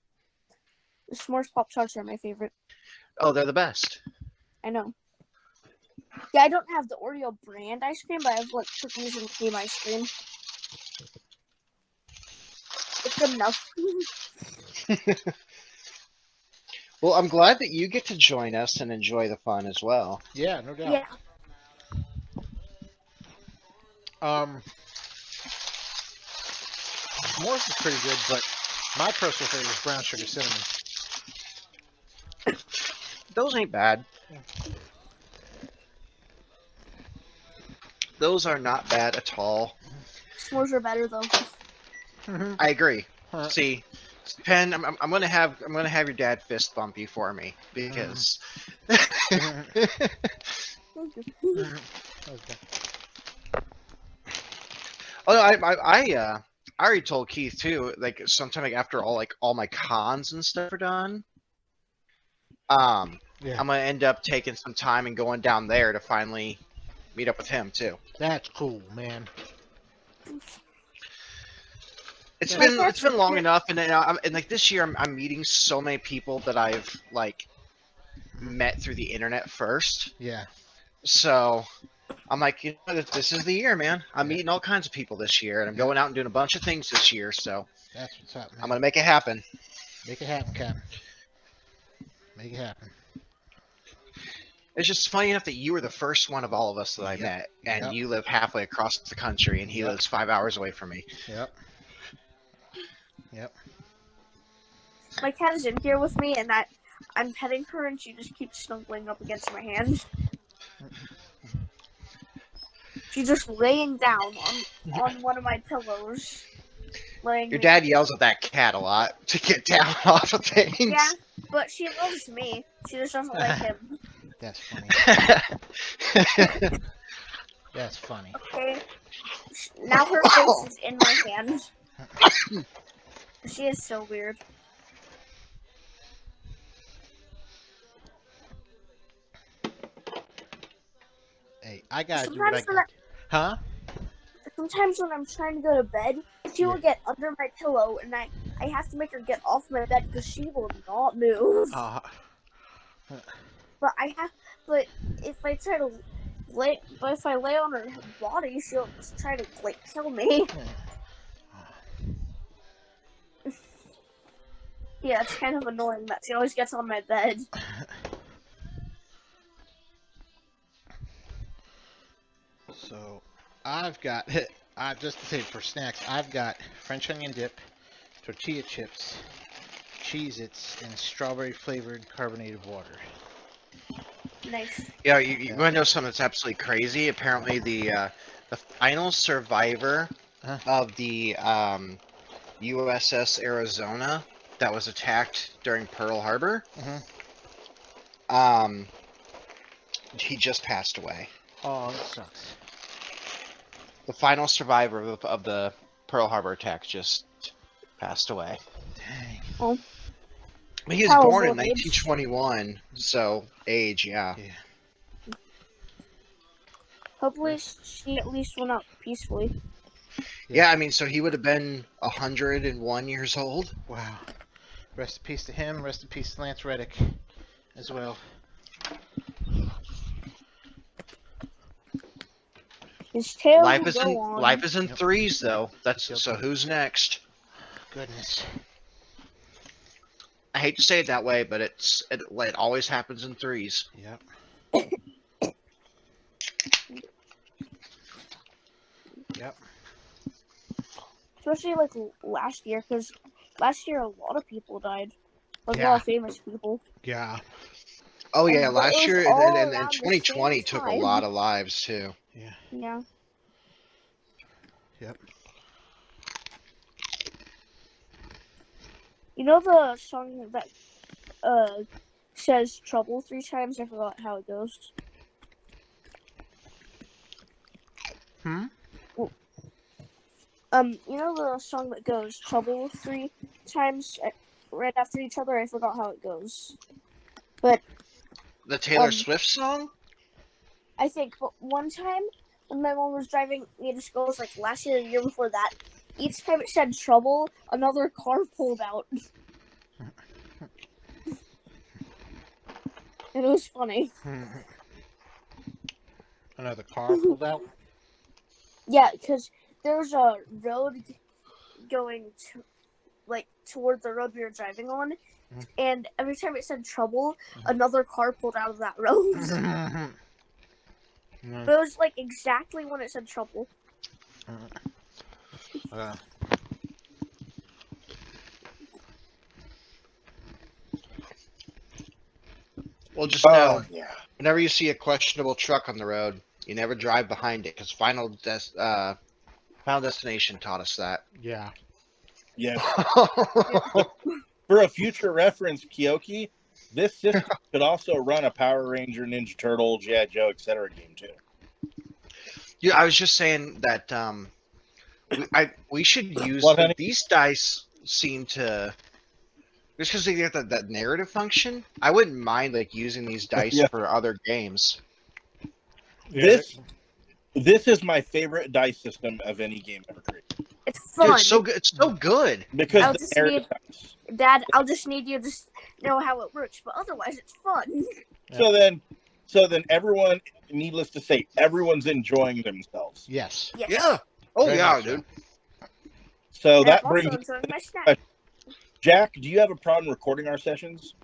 The s'mores Pop Tarts are my favorite. Oh, they're the best. I know. Yeah, I don't have the Oreo brand ice cream, but I have like cookies and cream ice cream. It's good enough. Well, I'm glad that you get to join us and enjoy the fun as well. Yeah, no doubt. Yeah. S'mores is pretty good, but my personal favorite is brown sugar cinnamon. Those ain't bad. Those are not bad at all. S'mores are better though. I agree. Huh. See, Penn, I'm gonna have your dad fist bump you for me because. Okay. Oh no, I already told Keith too. Like sometime like after all my cons and stuff are done, Yeah, I'm gonna end up taking some time and going down there to finally meet up with him too. that's cool, man. It's Yeah. been long enough, and then and like this year I'm meeting so many people that I've like met through the internet first. Yeah, So I'm like, you know, this is the year, man. I'm Yeah. meeting all kinds of people this year, and I'm Yeah. going out and doing a bunch of things this year. So that's what's up, man. I'm gonna make it happen. Make it happen, Captain. Make it happen. It's just funny enough that you were the first one of all of us that I Yep. met, and Yep. you live halfway across the country, and he Yep. lives 5 hours away from me. Yep. Yep. My cat is in here with me, and I'm petting her, and she just keeps snuggling up against my hand. She's just laying down on one of my pillows. Your dad yells at that cat a lot to get down off of things. Yeah, but she loves me. She just doesn't like him. That's funny. That's funny. Okay. Now her face is in my hand. She is so weird. Hey, I gotta do what I got. Huh? Sometimes when I'm trying to go to bed, she will get under my pillow, and I have to make her get off my bed because she will not move. But if I try to if I lay on her body, she'll try to like kill me. Yeah, it's kind of annoying that she always gets on my bed. So, I've got, just to say for snacks, I've got French onion dip, tortilla chips, Cheez-Its, and strawberry flavored carbonated water. Nice. Yeah, you want to know something that's absolutely crazy? Apparently, the final survivor of the USS Arizona that was attacked during Pearl Harbor, he just passed away. Oh, that sucks. The final survivor of the Pearl Harbor attack just passed away. Dang. Oh. But he was How born in old age? 1921, so age, yeah. Hopefully, she at least went out peacefully. Yeah, I mean, so he would have been 101 years old. Wow. Rest in peace to him. Rest in peace to Lance Reddick as well. His tail Life will is go in on. life is in Yep. threes, though. That's Yep. so. Who's next? Goodness. I hate to say it that way, but it always happens in threes. Yep. Yep. Especially like last year, because last year a lot of people died. Like a Yeah. lot of famous people. Yeah. Oh yeah, And last it was year all and around the 2020 same took a time. lot of lives too. Yeah. Yeah. Yep. You know the song that says trouble 3 times? I forgot how it goes. Hmm? You know the song that goes trouble 3 times right after each other. I forgot how it goes, but The Taylor Um, Swift song? I think but one time when my mom was driving me to school, it was like last year, or the year before that. Each time it said trouble, another car pulled out, and it was funny. Another car pulled out. Yeah, because there was a road going to like toward the road we were driving on, and every time it said trouble, another car pulled out of that road. But it was like exactly when it said trouble. Well, just know, yeah. whenever you see a questionable truck on the road, you never drive behind it, because Final Destination taught us that. Yeah. Yes. For a future reference, Kyoki, this system could also run a Power Ranger, Ninja Turtle, G.I. Joe, etc. game too. Yeah, I was just saying that we should use What, honey? these dice seem to just because they get that narrative function. I wouldn't mind like using these dice Yeah. for other games. This is my favorite dice system of any game ever created. It's Dude, fun. it's so good. It's so good. Because I'll the just narrative dice. Dad, I'll just need you to know how it works, but otherwise it's fun. So then everyone, needless to say, everyone's enjoying themselves. Yes. Yes. Yeah. Oh Very yeah, much so. dude. So And that I'm brings also enjoying my snack. Jack, do you have a problem recording our sessions?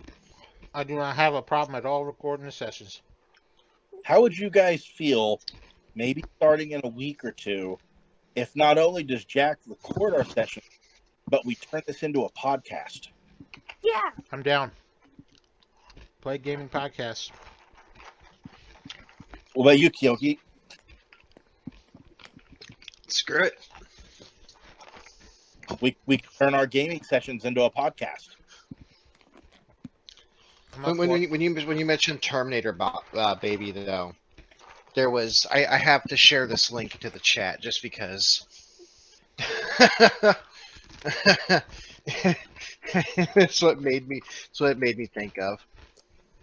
I do not have a problem at all recording the sessions. How would you guys feel, maybe starting in a week or two, if not only does Jack record our session, but we turn this into a podcast? Yeah. I'm down. Play gaming podcast. What about you, Kyoki? Screw it. We turn our gaming sessions into a podcast. When you mentioned Terminator baby though, there was I have to share this link to the chat just because. It's what made me think of.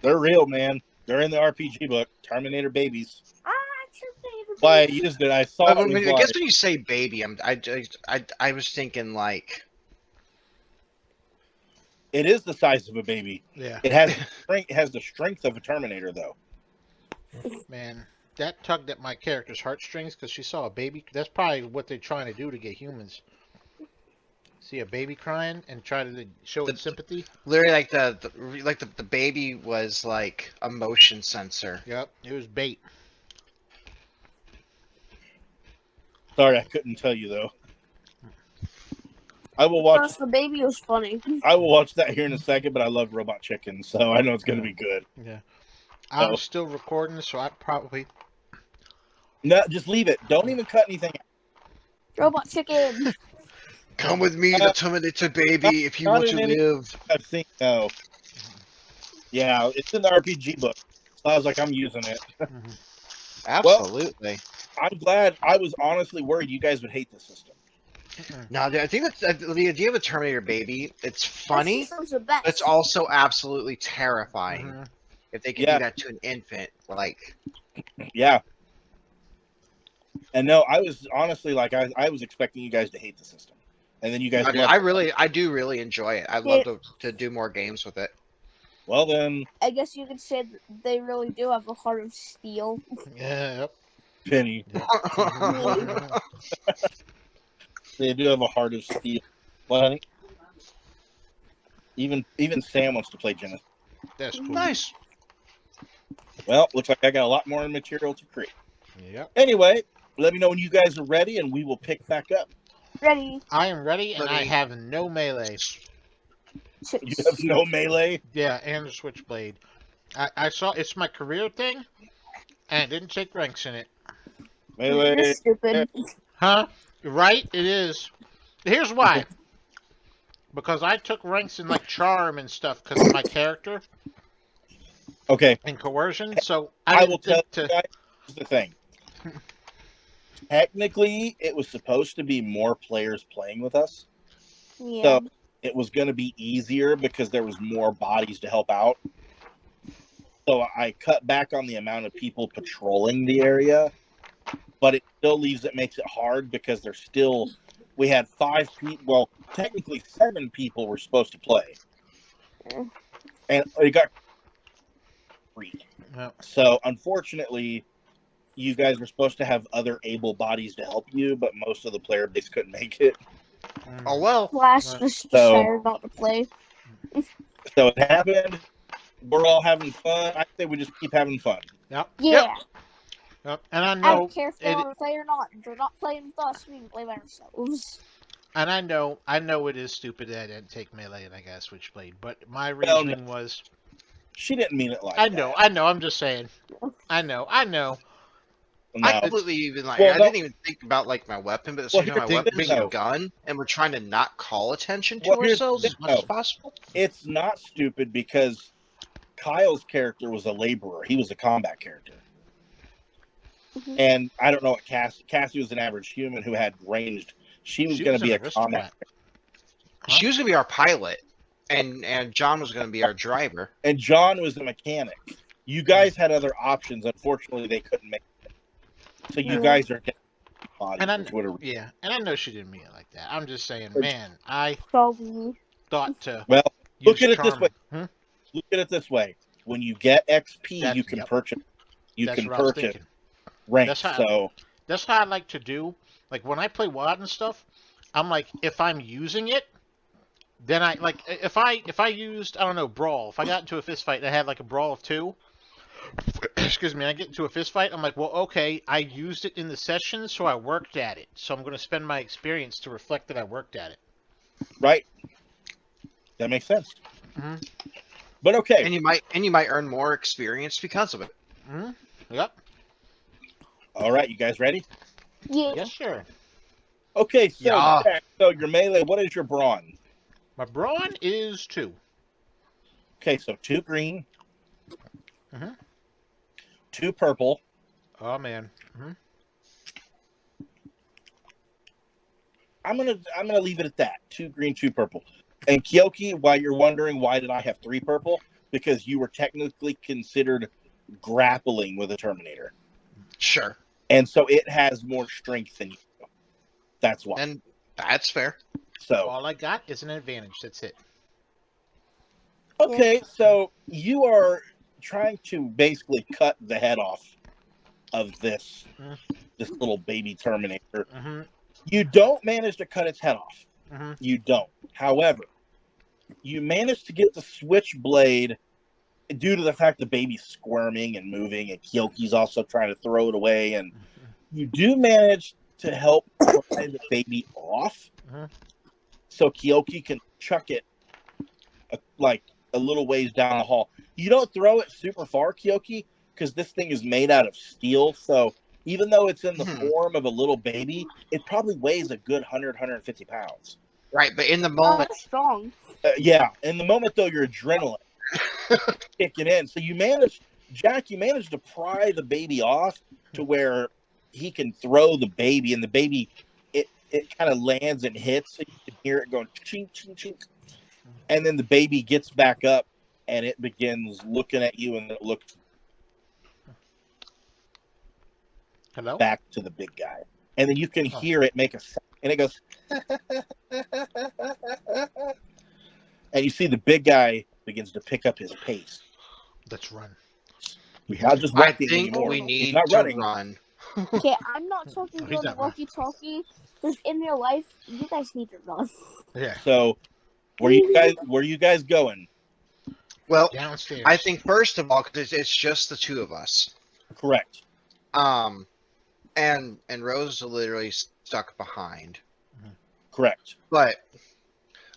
They're real, man. They're in the RPG book, Terminator babies. Terminator Why I baby. used it, I saw I it. Was guess like, when you say baby, I was thinking like it is the size of a baby. Yeah. It has strength. It has the strength of a Terminator, though. Man, that tugged at my character's heartstrings because she saw a baby. That's probably what they're trying to do to get humans. See a baby crying and try to show it sympathy. literally like the baby was like a motion sensor. Yep, it was bait. Sorry, I couldn't tell you though. I will watch. Plus, the baby was funny. I will watch that here in a second. But I love Robot Chicken, so I know it's going to be good. Yeah. I'm still recording, so I probably. No, just leave it. Don't even cut anything out. Robot chicken. Come with me to Terminator baby if you not want to in any- live. I've seen no. Yeah, it's in the RPG book. So I was like, I'm using it. Absolutely. I'm glad. I was honestly worried you guys would hate this system. No, I think that's the idea of a Terminator baby. It's funny. That system's the best. It's also absolutely terrifying. Mhm. If they could do that to an infant, like Yeah. And no, I was honestly like, I was expecting you guys to hate the system, and then you guys. I do really enjoy it. I'd love to do more games with it. Well then, I guess you could say that they really do have a heart of steel. Yeah. Penny, they do have a heart of steel. What, honey? Even Sam wants to play Genesis. That's cool. Nice. Well, looks like I got a lot more material to create. Yep. Anyway, let me know when you guys are ready, and we will pick back up. Ready? I am ready, and I Ready. have no melee. You have no melee. Yeah, and a switchblade. I saw it's my career thing, and it didn't take ranks in it. Melee. You're stupid. Huh? Right? It is. Here's why. Because I took ranks in like charm and stuff because of my character Okay, and coercion. So I didn't will tell think you guys the thing. Technically, it was supposed to be more players playing with us. Yeah. So it was going to be easier because there was more bodies to help out. So I cut back on the amount of people patrolling the area, but it still makes it hard because we had 5 people, well, technically 7 people were supposed to play. And it got 3. Well, So unfortunately, you guys were supposed to have other able bodies to help you, but most of the player base couldn't make it. Oh well. Flash just decided not to play. So it happened. We're all having fun. I say we just keep having fun. Yep. Yeah. Yep. And I I know don't care if they want to play or not. They're not playing with us. We can play by ourselves. And I know it is stupid that I didn't take melee and I got switchblade, but my reasoning was She didn't mean it like I that. know, I'm just saying. I know. No. I completely even I Well, no. didn't even think about like my weapon, but at the Well, same time, my here's the weapon thing, is a though. gun, and we're trying to not call attention to Well, here's the ourselves thing, as much as though. possible. It's not stupid because Kyle's character was a laborer. He was a combat character. And I don't know what Cassie was an average human who had ranged. She was going to be a combat. She was going to be our pilot, and John was going to be our driver. And John was the mechanic. You guys had other options. Unfortunately, they couldn't make it. So you guys are getting bodies. And I know she didn't mean it like that. I'm just saying, man, I Probably. thought to Well, look at it this charm. way. Look at it this way. When you get XP, you can Yep. purchase. You That's can what I was purchase thinking. rank. That's how I like to do. Like when I play WoD and stuff, I'm like, if I'm using it, then I like if I used, I don't know, brawl. If I got into a fist fight and I had like a brawl of 2, excuse me, I get into a fist fight, I'm like, well, okay, I used it in the session, so I worked at it. So I'm going to spend my experience to reflect that I worked at it. Right. That makes sense. But okay. And you might earn more experience because of it. Yep. All right, you guys ready? Yeah. Yes, sure. Okay, so Yeah. Jack, so your melee, what is your brawn? My brawn is 2. Okay, so 2 green, Mhm. 2 purple. Oh man. I'm gonna leave it at that. 2 green, 2 purple. And Kyoki, while you're wondering why did I have 3 purple, because you were technically considered grappling with a Terminator, Sure. and so it has more strength than you. That's why. And that's fair. So All I got is an advantage. That's it. okay, so you are trying to basically cut the head off of this little baby Terminator. You don't manage to cut its head off. You don't. However, you manage to get the switchblade due to the fact the baby's squirming and moving, and Kyoki's also trying to throw it away, and you do manage to help pry the baby off, so Kyoki can chuck it like a little ways down the hall. You don't throw it super far, Kyoki, because this thing is made out of steel, so even though it's in the form of a little baby, it probably weighs a good 150 pounds. Right, but in the Oh, moment, that's strong. Yeah, in the moment, though, your adrenaline kicking in. So Jack, you managed to pry the baby off to where he can throw the baby, and the baby, it kind of lands and hits, so you can hear it going chink, chink, chink. And then the baby gets back up, and it begins looking at you, and it looks back to the big guy. And then you can hear it make a sound, and it goes, and you see the big guy begins to pick up his pace. Let's run. He's not just I walking think anymore. we He's need not to running. run. Okay, I'm not talking he's on the not running. walkie-talkie, because in real life, you guys need to run. Yeah. So, where you guys going? Well, Downstairs. I think first of all, because it's just the 2 of us. Correct. And Rose is literally stuck behind. Correct. But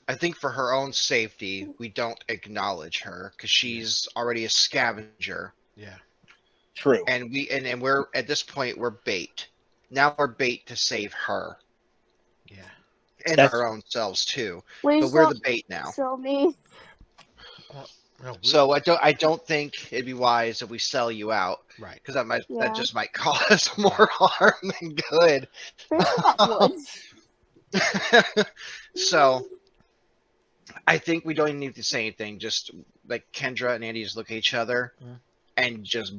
I think for her own safety, we don't acknowledge her because she's already a scavenger. Yeah. True. And we're at this point we're bait. Now we're bait to save her. Yeah. And our own selves too. Please But we're the don't bait now. show me. No, So I don't think it'd be wise if we sell you out. Right. Because that Yeah. just might cause more harm than good. First that would. So I think we don't even need to say anything. Just like Kendra and Andy just look at each other Mm. and just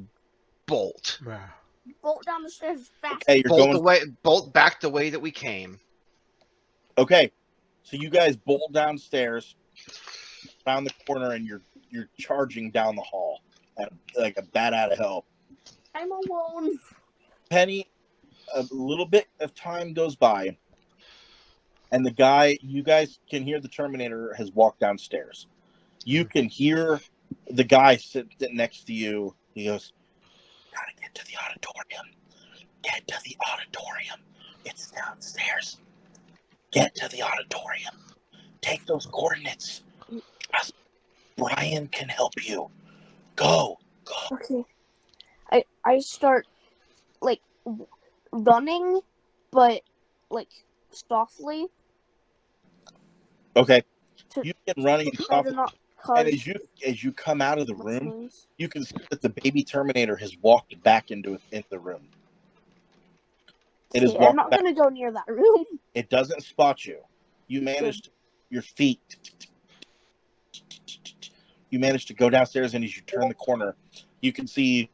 bolt. Bruh. Bolt down the stairs fast. Okay, Bolt back the way that we came. Okay, so you guys bolt downstairs, around the corner, and you're charging down the hall like a bat out of hell. I'm alone. Penny, a little bit of time goes by, and you guys can hear the Terminator has walked downstairs. You can hear the guy sitting next to you. He goes, "Gotta get to the auditorium. Get to the auditorium. It's downstairs. Get to the auditorium. Take those coordinates. Brian can help you. Go." Okay. I start like running, but like softly Okay. to You begin running try to softly, not and cause as you come out of the much room, noise. you can see that the baby Terminator has walked back into the room. It has Okay, I'm walked not back. gonna go near that room. It doesn't spot you. You managed your feet. You managed to go downstairs, and as you turn the corner, you can see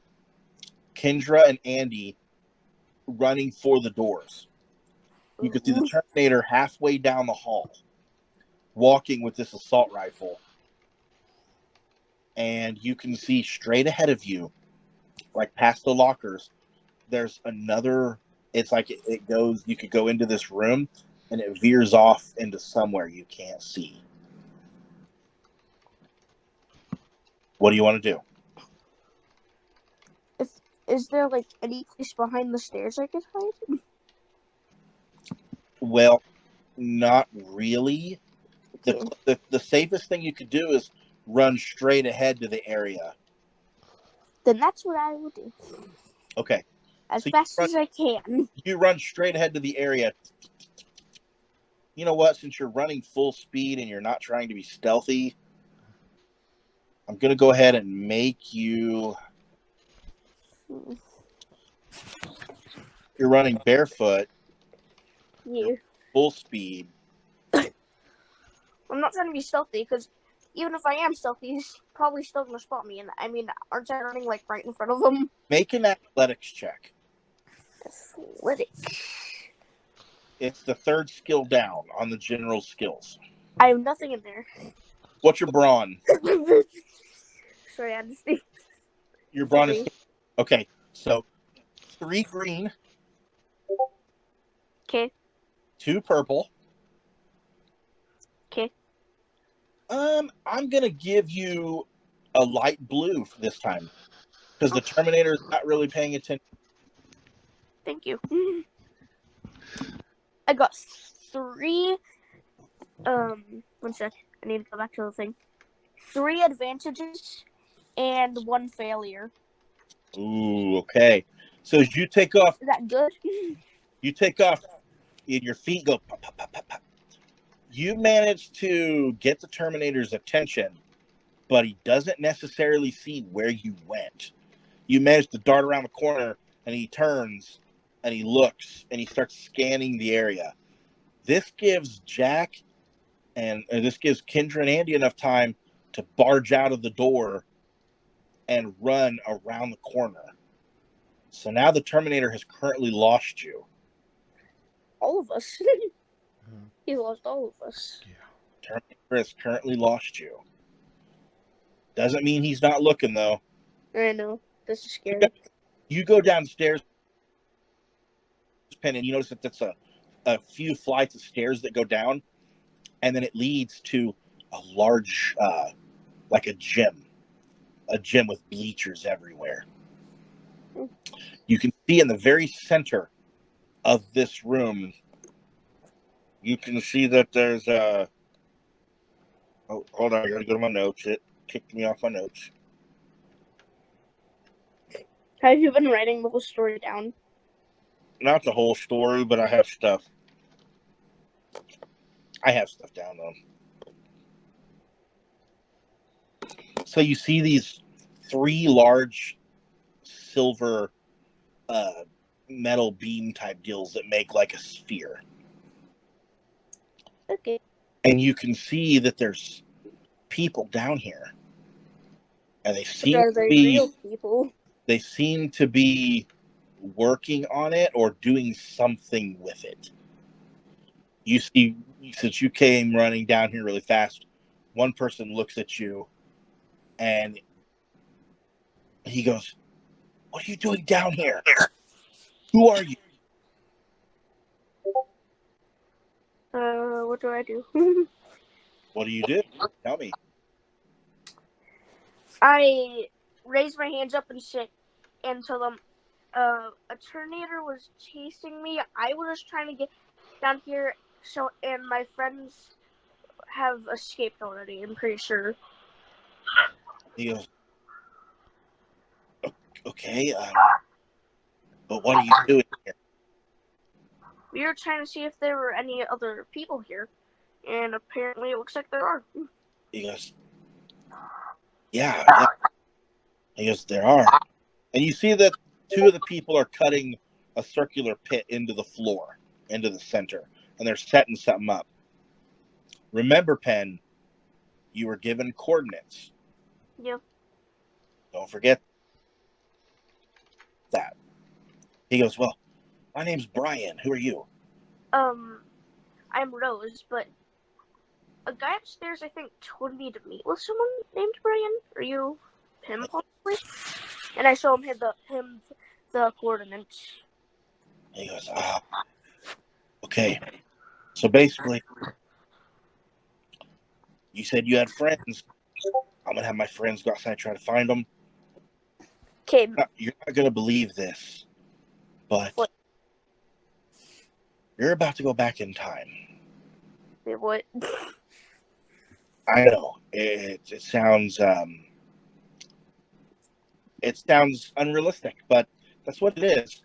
Kendra and Andy running for the doors. You can see the Terminator halfway down the hall, walking with this assault rifle. And you can see straight ahead of you, like past the lockers, there's another. It's like it goes, you could go into this room, and it veers off into somewhere you can't see. What do you want to do? Is there like any place behind the stairs I could hide? Well, not really. Okay. The safest thing you could do is run straight ahead to the area. Then that's what I will do. Okay. As So fast as I can. you run straight ahead to the area. You know what? Since you're running full speed and you're not trying to be stealthy, I'm going to go ahead and make you. You're running barefoot, Yeah. full speed. I'm not trying to be stealthy because even if I am stealthy, he's probably still gonna spot me. And I mean, aren't I running like right in front of him? Make an athletics check. Athletic. It's the third skill down on the general skills. I have nothing in there. What's your brawn? Sorry, I just think. Your brawn is okay. So 3 green, Okay. 2 purple. Okay. I'm gonna give you a light blue for this time because the Terminator is not really paying attention. Thank you. I got 3. One sec. I need to go back to the thing. 3 advantages and 1 failure. Ooh, okay. So as you take off, Is that good? and your feet go pop, pop, pop, pop, pop. You manage to get the Terminator's attention, but he doesn't necessarily see where you went. You manage to dart around the corner, and he turns, and he looks, and he starts scanning the area. This gives Jack and this gives Kendra and Andy enough time to barge out of the door and run around the corner. So now the Terminator has currently lost you. All of us. He lost all of us. Yeah. Terminator has currently lost you. Doesn't mean he's not looking, though. I know. This is scary. You go downstairs, Penn, and you notice that that's a few flights of stairs that go down, and then it leads to a large, like a gym with bleachers everywhere. You can see in the very center of this room, you can see that there's a. Oh, hold on, I gotta go to my notes. It kicked me off my notes. Have you been writing the whole story down? Not the whole story, but I have stuff. I have stuff down though. So you see these 3 large silver metal beam type deals that make like a sphere. Okay. and you can see that there's people down here, and Are they real people? they seem to be working on it or doing something with it. You see, since you came running down here really fast, one person looks at you and he goes, "What are you doing down here? Who are you?" What do I do? What do you do? Tell me. I raise my hands up and tell them, a Terminator was chasing me. I was just trying to get down here, and my friends have escaped already, I'm pretty sure. He goes, "Okay, but what are you doing here?" We were trying to see if there were any other people here, and apparently it looks like there are. He goes, yeah. He goes, "There are." And you see that two of the people are cutting a circular pit into the floor, into the center, and they're setting something up. Remember, Penn, you were given coordinates. Yep. Don't forget that. He goes, "Well, my name's Brian. Who are you?" I'm Rose, but a guy upstairs, I think, told me to meet with someone named Brian. Are you him, possibly? And I show him the coordinates. He goes, okay. So basically, you said you had friends. I'm going to have my friends go outside and try to find them. Okay. You're not going to believe this, but What? You're about to go back in time. Wait, what? I know. It sounds unrealistic, but that's what it is.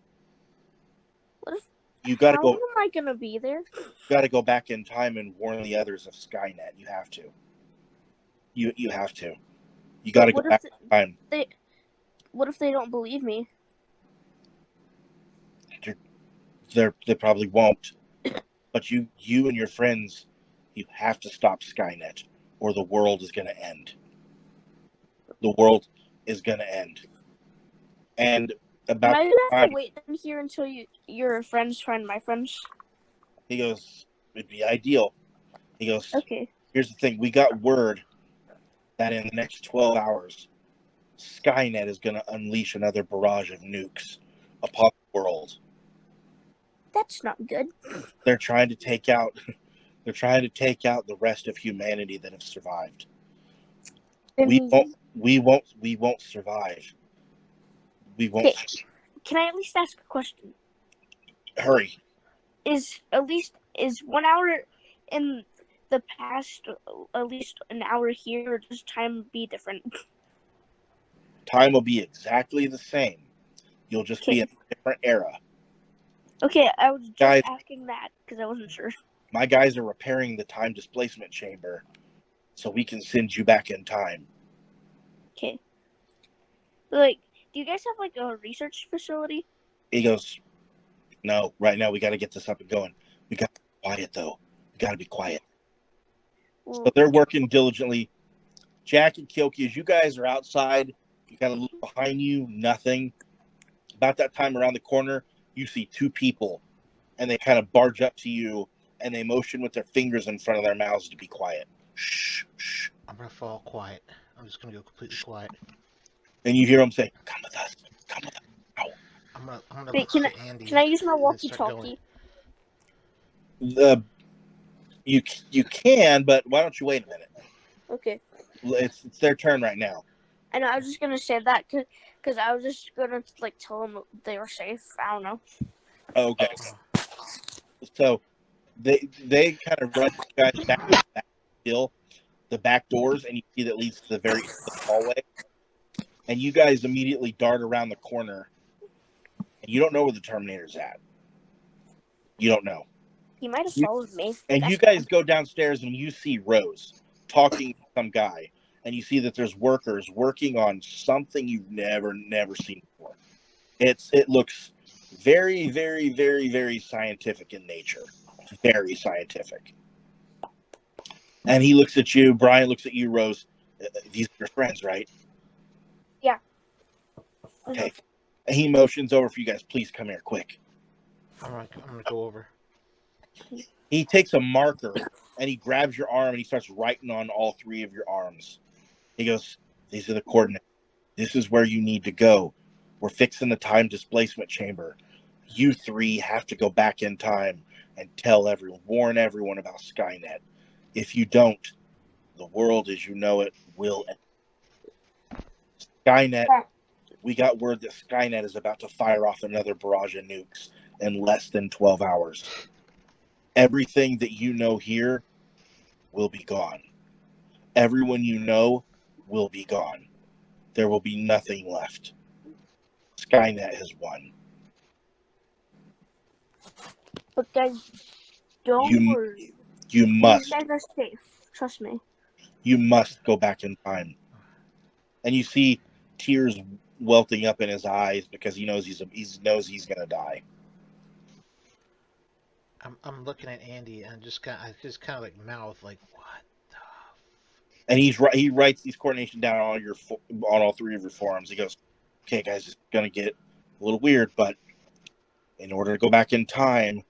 What if, You got to how go. am I gonna be there? You got to go back in time and warn the others of Skynet. You have to. You have to. You got to go back in time. What if they don't believe me? They probably won't. But you and your friends, you have to stop Skynet, or the world is going to end. The world is going to end. And about Am I have to wait here until your friends find my friends? He goes, "It'd be ideal." He goes, okay. Here's the thing. We got word that in the next 12 hours, Skynet is going to unleash another barrage of nukes upon the world. That's not good. They're trying to take out the rest of humanity that have survived. We won't survive. We won't. Okay. Can I at least ask a question? Hurry. Is 1 hour in the past at least an hour here, or does time be different? Time will be exactly the same. You'll just be in a different era. Okay, I was just asking that because I wasn't sure. My guys are repairing the time displacement chamber so we can send you back in time. Okay. Like, do you guys have like a research facility? He goes, "No, right now we got to get this up and going. We got to be quiet, though. We got to be quiet." So they're working diligently. Jack and Kyoki, as you guys are outside, you kind of look behind you, nothing. About that time around the corner, you see two people, and they kind of barge up to you, and they motion with their fingers in front of their mouths to be quiet. Shh, shh. I'm going to fall quiet. I'm just going to go completely quiet. And you hear them say, "Come with us. Come with us." Ow. I'm gonna Wait, look to Andy. Can I use my walkie-talkie? You can, but why don't you wait a minute? Okay. It's their turn right now. I know. I was just gonna say that because I was just gonna like tell them they were safe. I don't know. Okay. So they kind of run you guys back to the back doors, and you see that leads to the very end of the hallway. And you guys immediately dart around the corner, and you don't know where the Terminator's at. You don't know. He might have followed me. And you guys go downstairs, and you see Rose talking to some guy, and you see that there's workers working on something you've never seen before. It looks very, very, very, very scientific in nature. Very scientific. And he looks at you. Brian looks at you, Rose. These are your friends, right? Yeah. Okay. And he motions over for you guys. Please come here, quick. I'm gonna go over. He takes a marker and he grabs your arm and he starts writing on all 3 of your arms. He goes, these are the coordinates. This is where you need to go. We're fixing the time displacement chamber. You 3 have to go back in time and warn everyone about Skynet. If you don't, the world as you know it will end. Skynet, we got word that Skynet is about to fire off another barrage of nukes in less than 12 hours. Everything that you know here will be gone. Everyone you know will be gone. There will be nothing left. Skynet has won. But guys, don't You worry. you These must guys are safe. Trust me. go back in time. And you see tears welting up in his eyes because he knows he's gonna die. I'm looking at Andy and I just kind of like mouth like what the. And he writes these coordination down on all 3 of your forearms. He goes, "Okay, guys, it's gonna get a little weird, but in order to go back in time,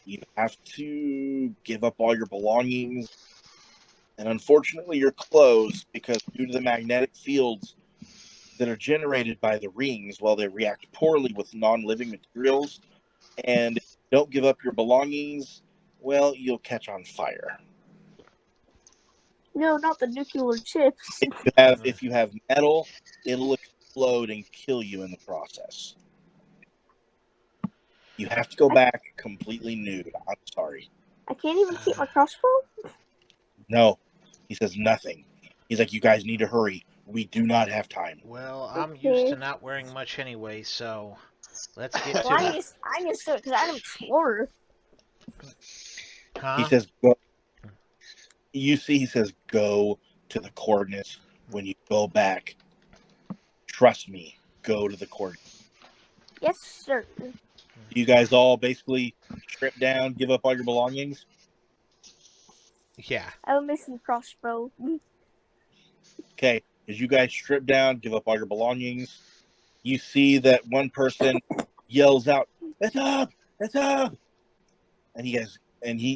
you have to give up all your belongings and unfortunately your clothes, because due to the magnetic fields that are generated by the rings, well, they react poorly with non-living materials, and if you don't give up your belongings, well, you'll catch on fire. No, not the nuclear chips. If you have metal, it'll explode and kill you in the process. You have to go back completely nude. I'm sorry. I can't even keep my crossbow. No, he says nothing. He's like, you guys need to hurry. We do not have time. Well, I'm Okay. used to not wearing much anyway, so let's get Well, to it. I'm used to it because I'm an explorer. Huh? He says, go. You see, he says, go to the coordinates. When you go back, trust me, go to the coordinates. Yes, sir. You guys all basically strip down, give up all your belongings. Yeah. I have a mission crossbow. Okay, as you guys strip down, give up all your belongings, you see that one person yells out, "It's up! It's up!"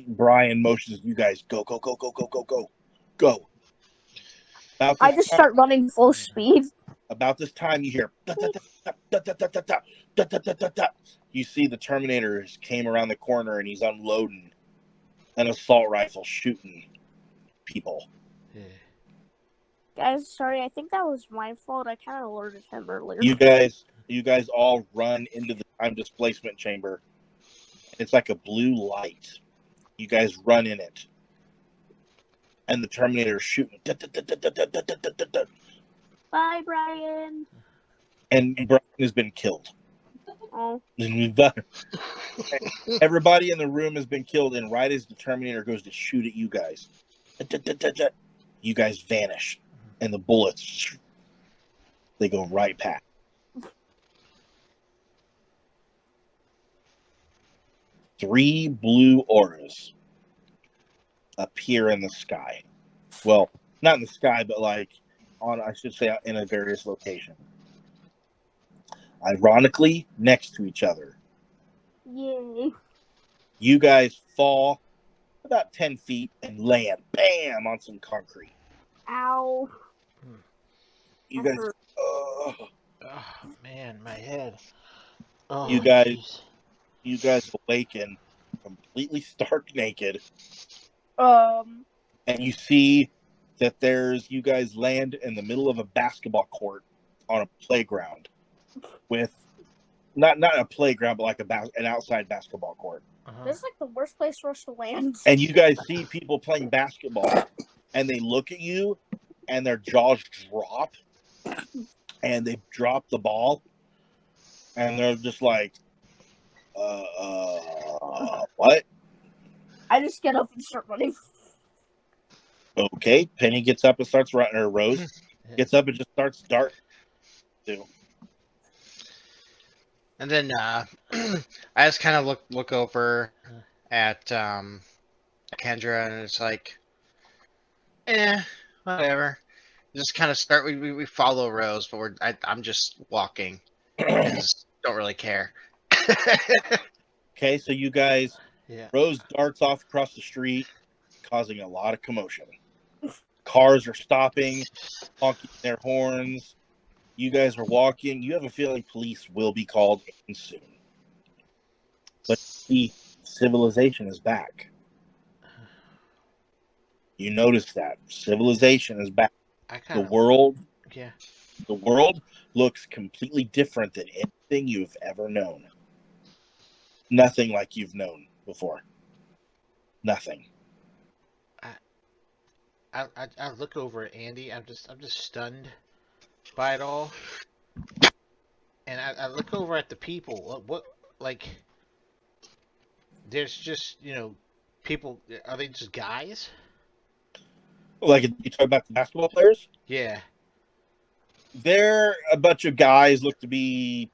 Brian motions you guys, go, go, go, go, go, go, go, go. I just start running full speed. About this time, you hear you see the Terminator came around the corner and he's unloading an assault rifle, shooting people. Yeah. Guys, sorry, I think that was my fault. I kind of alerted him earlier. You guys all run into the time displacement chamber. It's like a blue light. You guys run in it, and the Terminator is shooting. Bye, Brian. And Brian has been killed. Oh. Everybody in the room has been killed, and right as the Terminator goes to shoot at you guys, you guys vanish, and the bullets, they go right past. Three blue auras appear in the sky. Well, not in the sky, but like I should say, in a various location. Ironically, next to each other. Yay. You guys fall about 10 feet and land, bam, on some concrete. Ow. You That guys, hurt. Oh man, my head. Oh, you guys, jeez. you guys awaken completely stark naked, and you see that you guys land in the middle of a basketball court on a playground with not a playground, but like an outside basketball court. This is like the worst place for us to land. And you guys see people playing basketball, and they look at you, and their jaws drop, and they drop the ball, and they're just like, what? I just get up and start running. Okay, Penny gets up and starts running, or Rose gets up and just starts darting too. And then I just kind of look over at Kendra, and it's like, Whatever. Just kind of start. We follow Rose, but I'm just walking because don't really care. Okay, so you guys, Yeah. Rose darts off across the street, causing a lot of commotion. Cars are stopping, honking their horns. You guys are walking. You have a feeling police will be called in soon. But the civilization is back. You notice that civilization is back. I The kind of world, yeah. the world looks completely different than anything you've ever known. Nothing like you've known before. Nothing. I look over at Andy. I'm just stunned by it all, and I look over at the people. What like? There's just people. Are they just guys? Like you talk about the basketball players, Yeah. they're a bunch of guys, look to be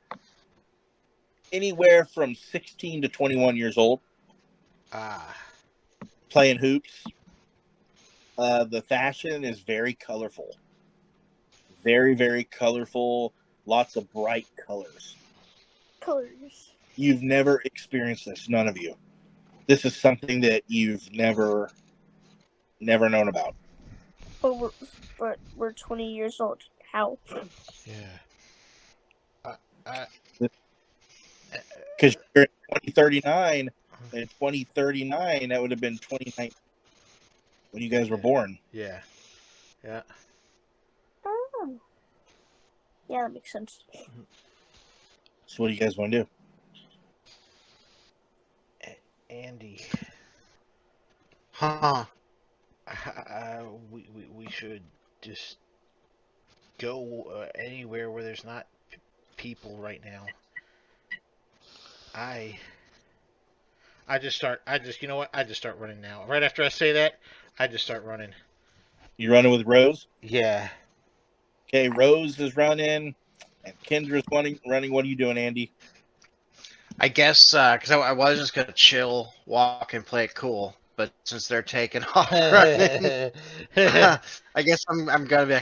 anywhere from 16 to 21 years old, Ah. playing hoops. The fashion is very colorful. Very, very colorful. Lots of bright colors. Colors. You've never experienced this, none of you. This is something that you've never known about. But we're 20 years old. How? Yeah. Because you're in 2039, and in 2039, that would have been 2019 when you guys were born. Yeah. Yeah. Oh. Yeah, that makes sense. So what do you guys want to do? Andy, Huh. we should just go anywhere where there's not people right now. I just start. You know what? I just start running now. Right after I say that, I just start running. You running with Rose? Yeah. Okay, Rose is running, and Kendra's running. What are you doing, Andy? I guess because I was just gonna chill, walk, and play it cool, but since they're taking off running, I guess I'm gonna be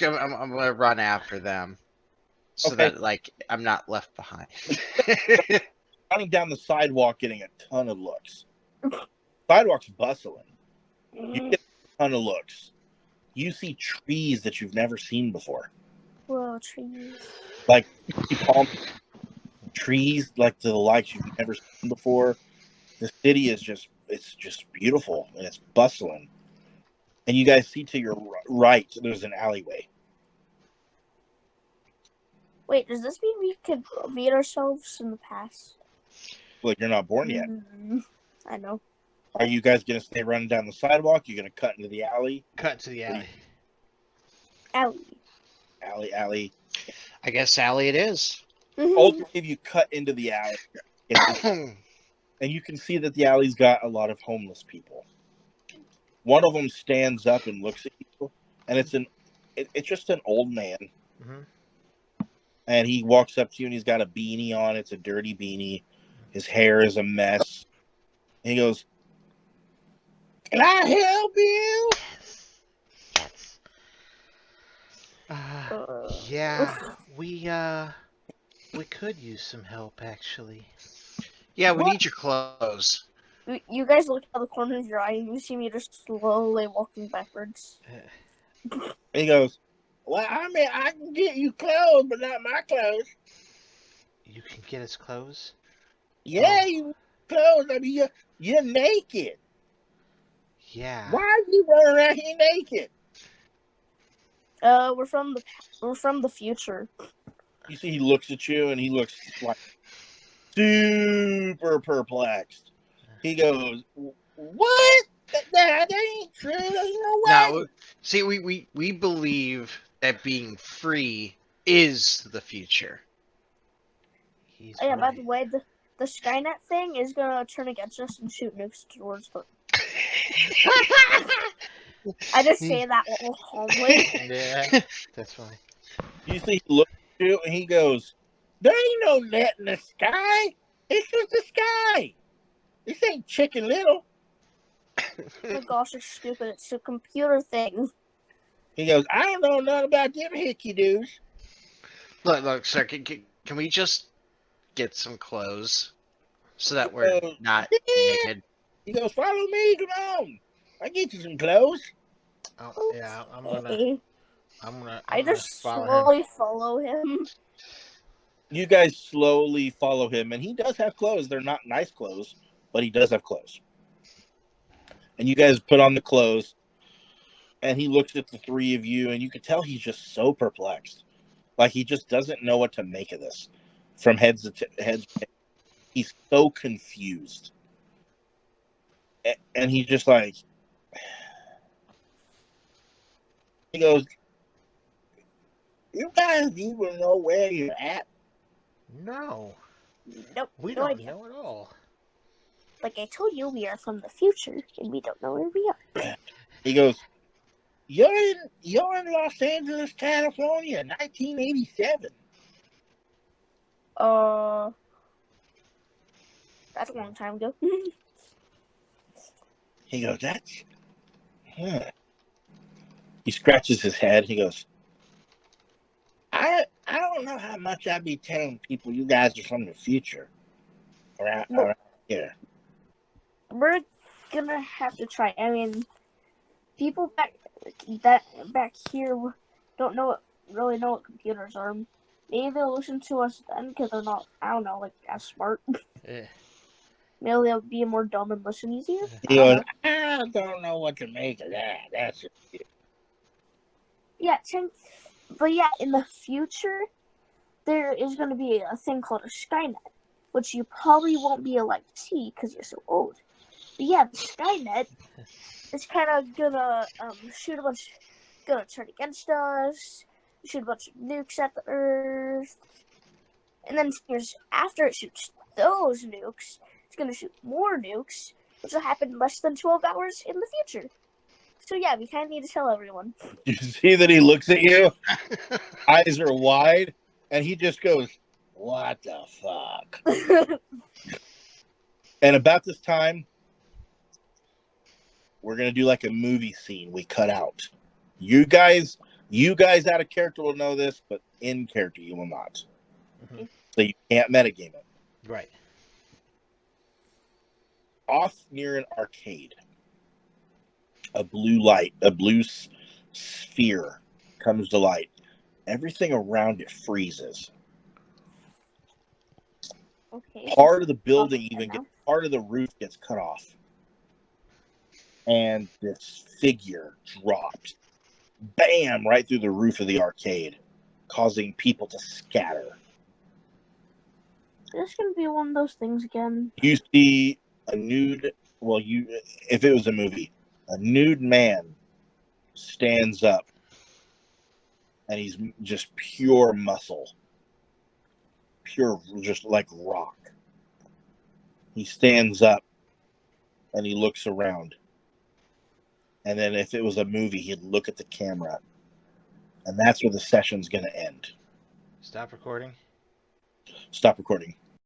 I'm gonna run after them, so Okay. that like I'm not left behind. Running down the sidewalk, getting a ton of looks. Sidewalk's bustling. You get a ton of looks. You see trees that you've never seen before. Whoa, trees. Like palm trees, like the likes you've never seen before. The city is just beautiful and it's bustling. And you guys see to your right, there's an alleyway. Wait, does this mean we could meet ourselves in the past? Look, you're not born yet. I know. Are you guys gonna stay running down the sidewalk? You're gonna cut into the alley? Cut to the alley. Alley. I guess Sally it is. All three of you cut into the alley. And you can see that the alley's got a lot of homeless people. One of them stands up and looks at you, and it's just an old man. Mm-hmm. And he walks up to you, and he's got a beanie on. It's a dirty beanie. His hair is a mess. And he goes, "Can I help you?" Yeah, we could use some help actually. Yeah, we What? need your clothes. You guys look out the corner of your eye and you see me just slowly walking backwards. And he goes, "Well, I mean, I can get you clothes, but not my clothes." You can get us clothes? Yeah, Oh. you clothes. I mean, you're naked. Yeah. Why are you running around here naked? We're from the future. You see, he looks at you, and he looks like super perplexed. He goes, "What? That ain't true. There's no way." Now, see, we believe that being free is the future. He's Oh, yeah, by right. the way, the Skynet thing is gonna turn against us and shoot nukes towards the. I just say that all calmly. Yeah, that's fine. You see, he looks at you, and he goes, "There ain't no net in the sky. It's just the sky. This ain't Chicken Little." Oh my gosh, it's stupid. It's a computer thing. He goes, I don't know nothing about them hickey dudes. Look, sir. Can we just get some clothes so that we're not Yeah. naked? He goes, follow me, come on. I'll get you some clothes. Oh, yeah, Okay. I'm gonna I just follow him. slowly follow him. You guys slowly follow him, and he does have clothes. They're not nice clothes, but he does have clothes. And you guys put on the clothes, and he looks at the three of you, and you can tell he's just so perplexed. Like he just doesn't know what to make of this. From heads to heads, he's so confused. And he's just like, he goes, you guys even know where you're at? No, Nope, we no don't idea. know at all. Like I told you, we are from the future, and we don't know where we are. He goes, you're in Los Angeles, California, 1987. That's a long time ago. He goes, that's... Huh. He scratches his head. He goes, I don't know how much I'd be telling people you guys are from the future around here. We're gonna have to try. I mean, people back here don't really know what computers are. Maybe they'll listen to us then because they're not, I don't know, like as smart. Eh, Maybe they'll be more dumb and listen easier. I He don't goes, know. I don't know what to make of that. That's just it. Yeah, but yeah, in the future, there is going to be a thing called a Skynet, which you probably won't be alive to see because you're so old. But yeah, the Skynet is kind of gonna gonna turn against us, shoot a bunch of nukes at the Earth, and then after it shoots those nukes, it's gonna shoot more nukes, which will happen less than 12 hours in the future. So yeah, we kind of need to tell everyone. You see that he looks at you, eyes are wide, and he just goes, what the fuck? And about this time, we're going to do like a movie scene we cut out. You guys out of character will know this, but in character you will not. mhm. So you can't metagame it. Right. Off near an arcade, a blue sphere comes to light. Everything around it freezes. Okay. Part of the building part of the roof gets cut off. And this figure dropped. Bam! Right through the roof of the arcade, causing people to scatter. This gonna be one of those things again. You see a nude, if it was a movie, a nude man stands up and he's just pure muscle. Pure, just like rock. He stands up and he looks around. And then if it was a movie, he'd look at the camera. And that's where the session's going to end. Stop recording. Stop recording.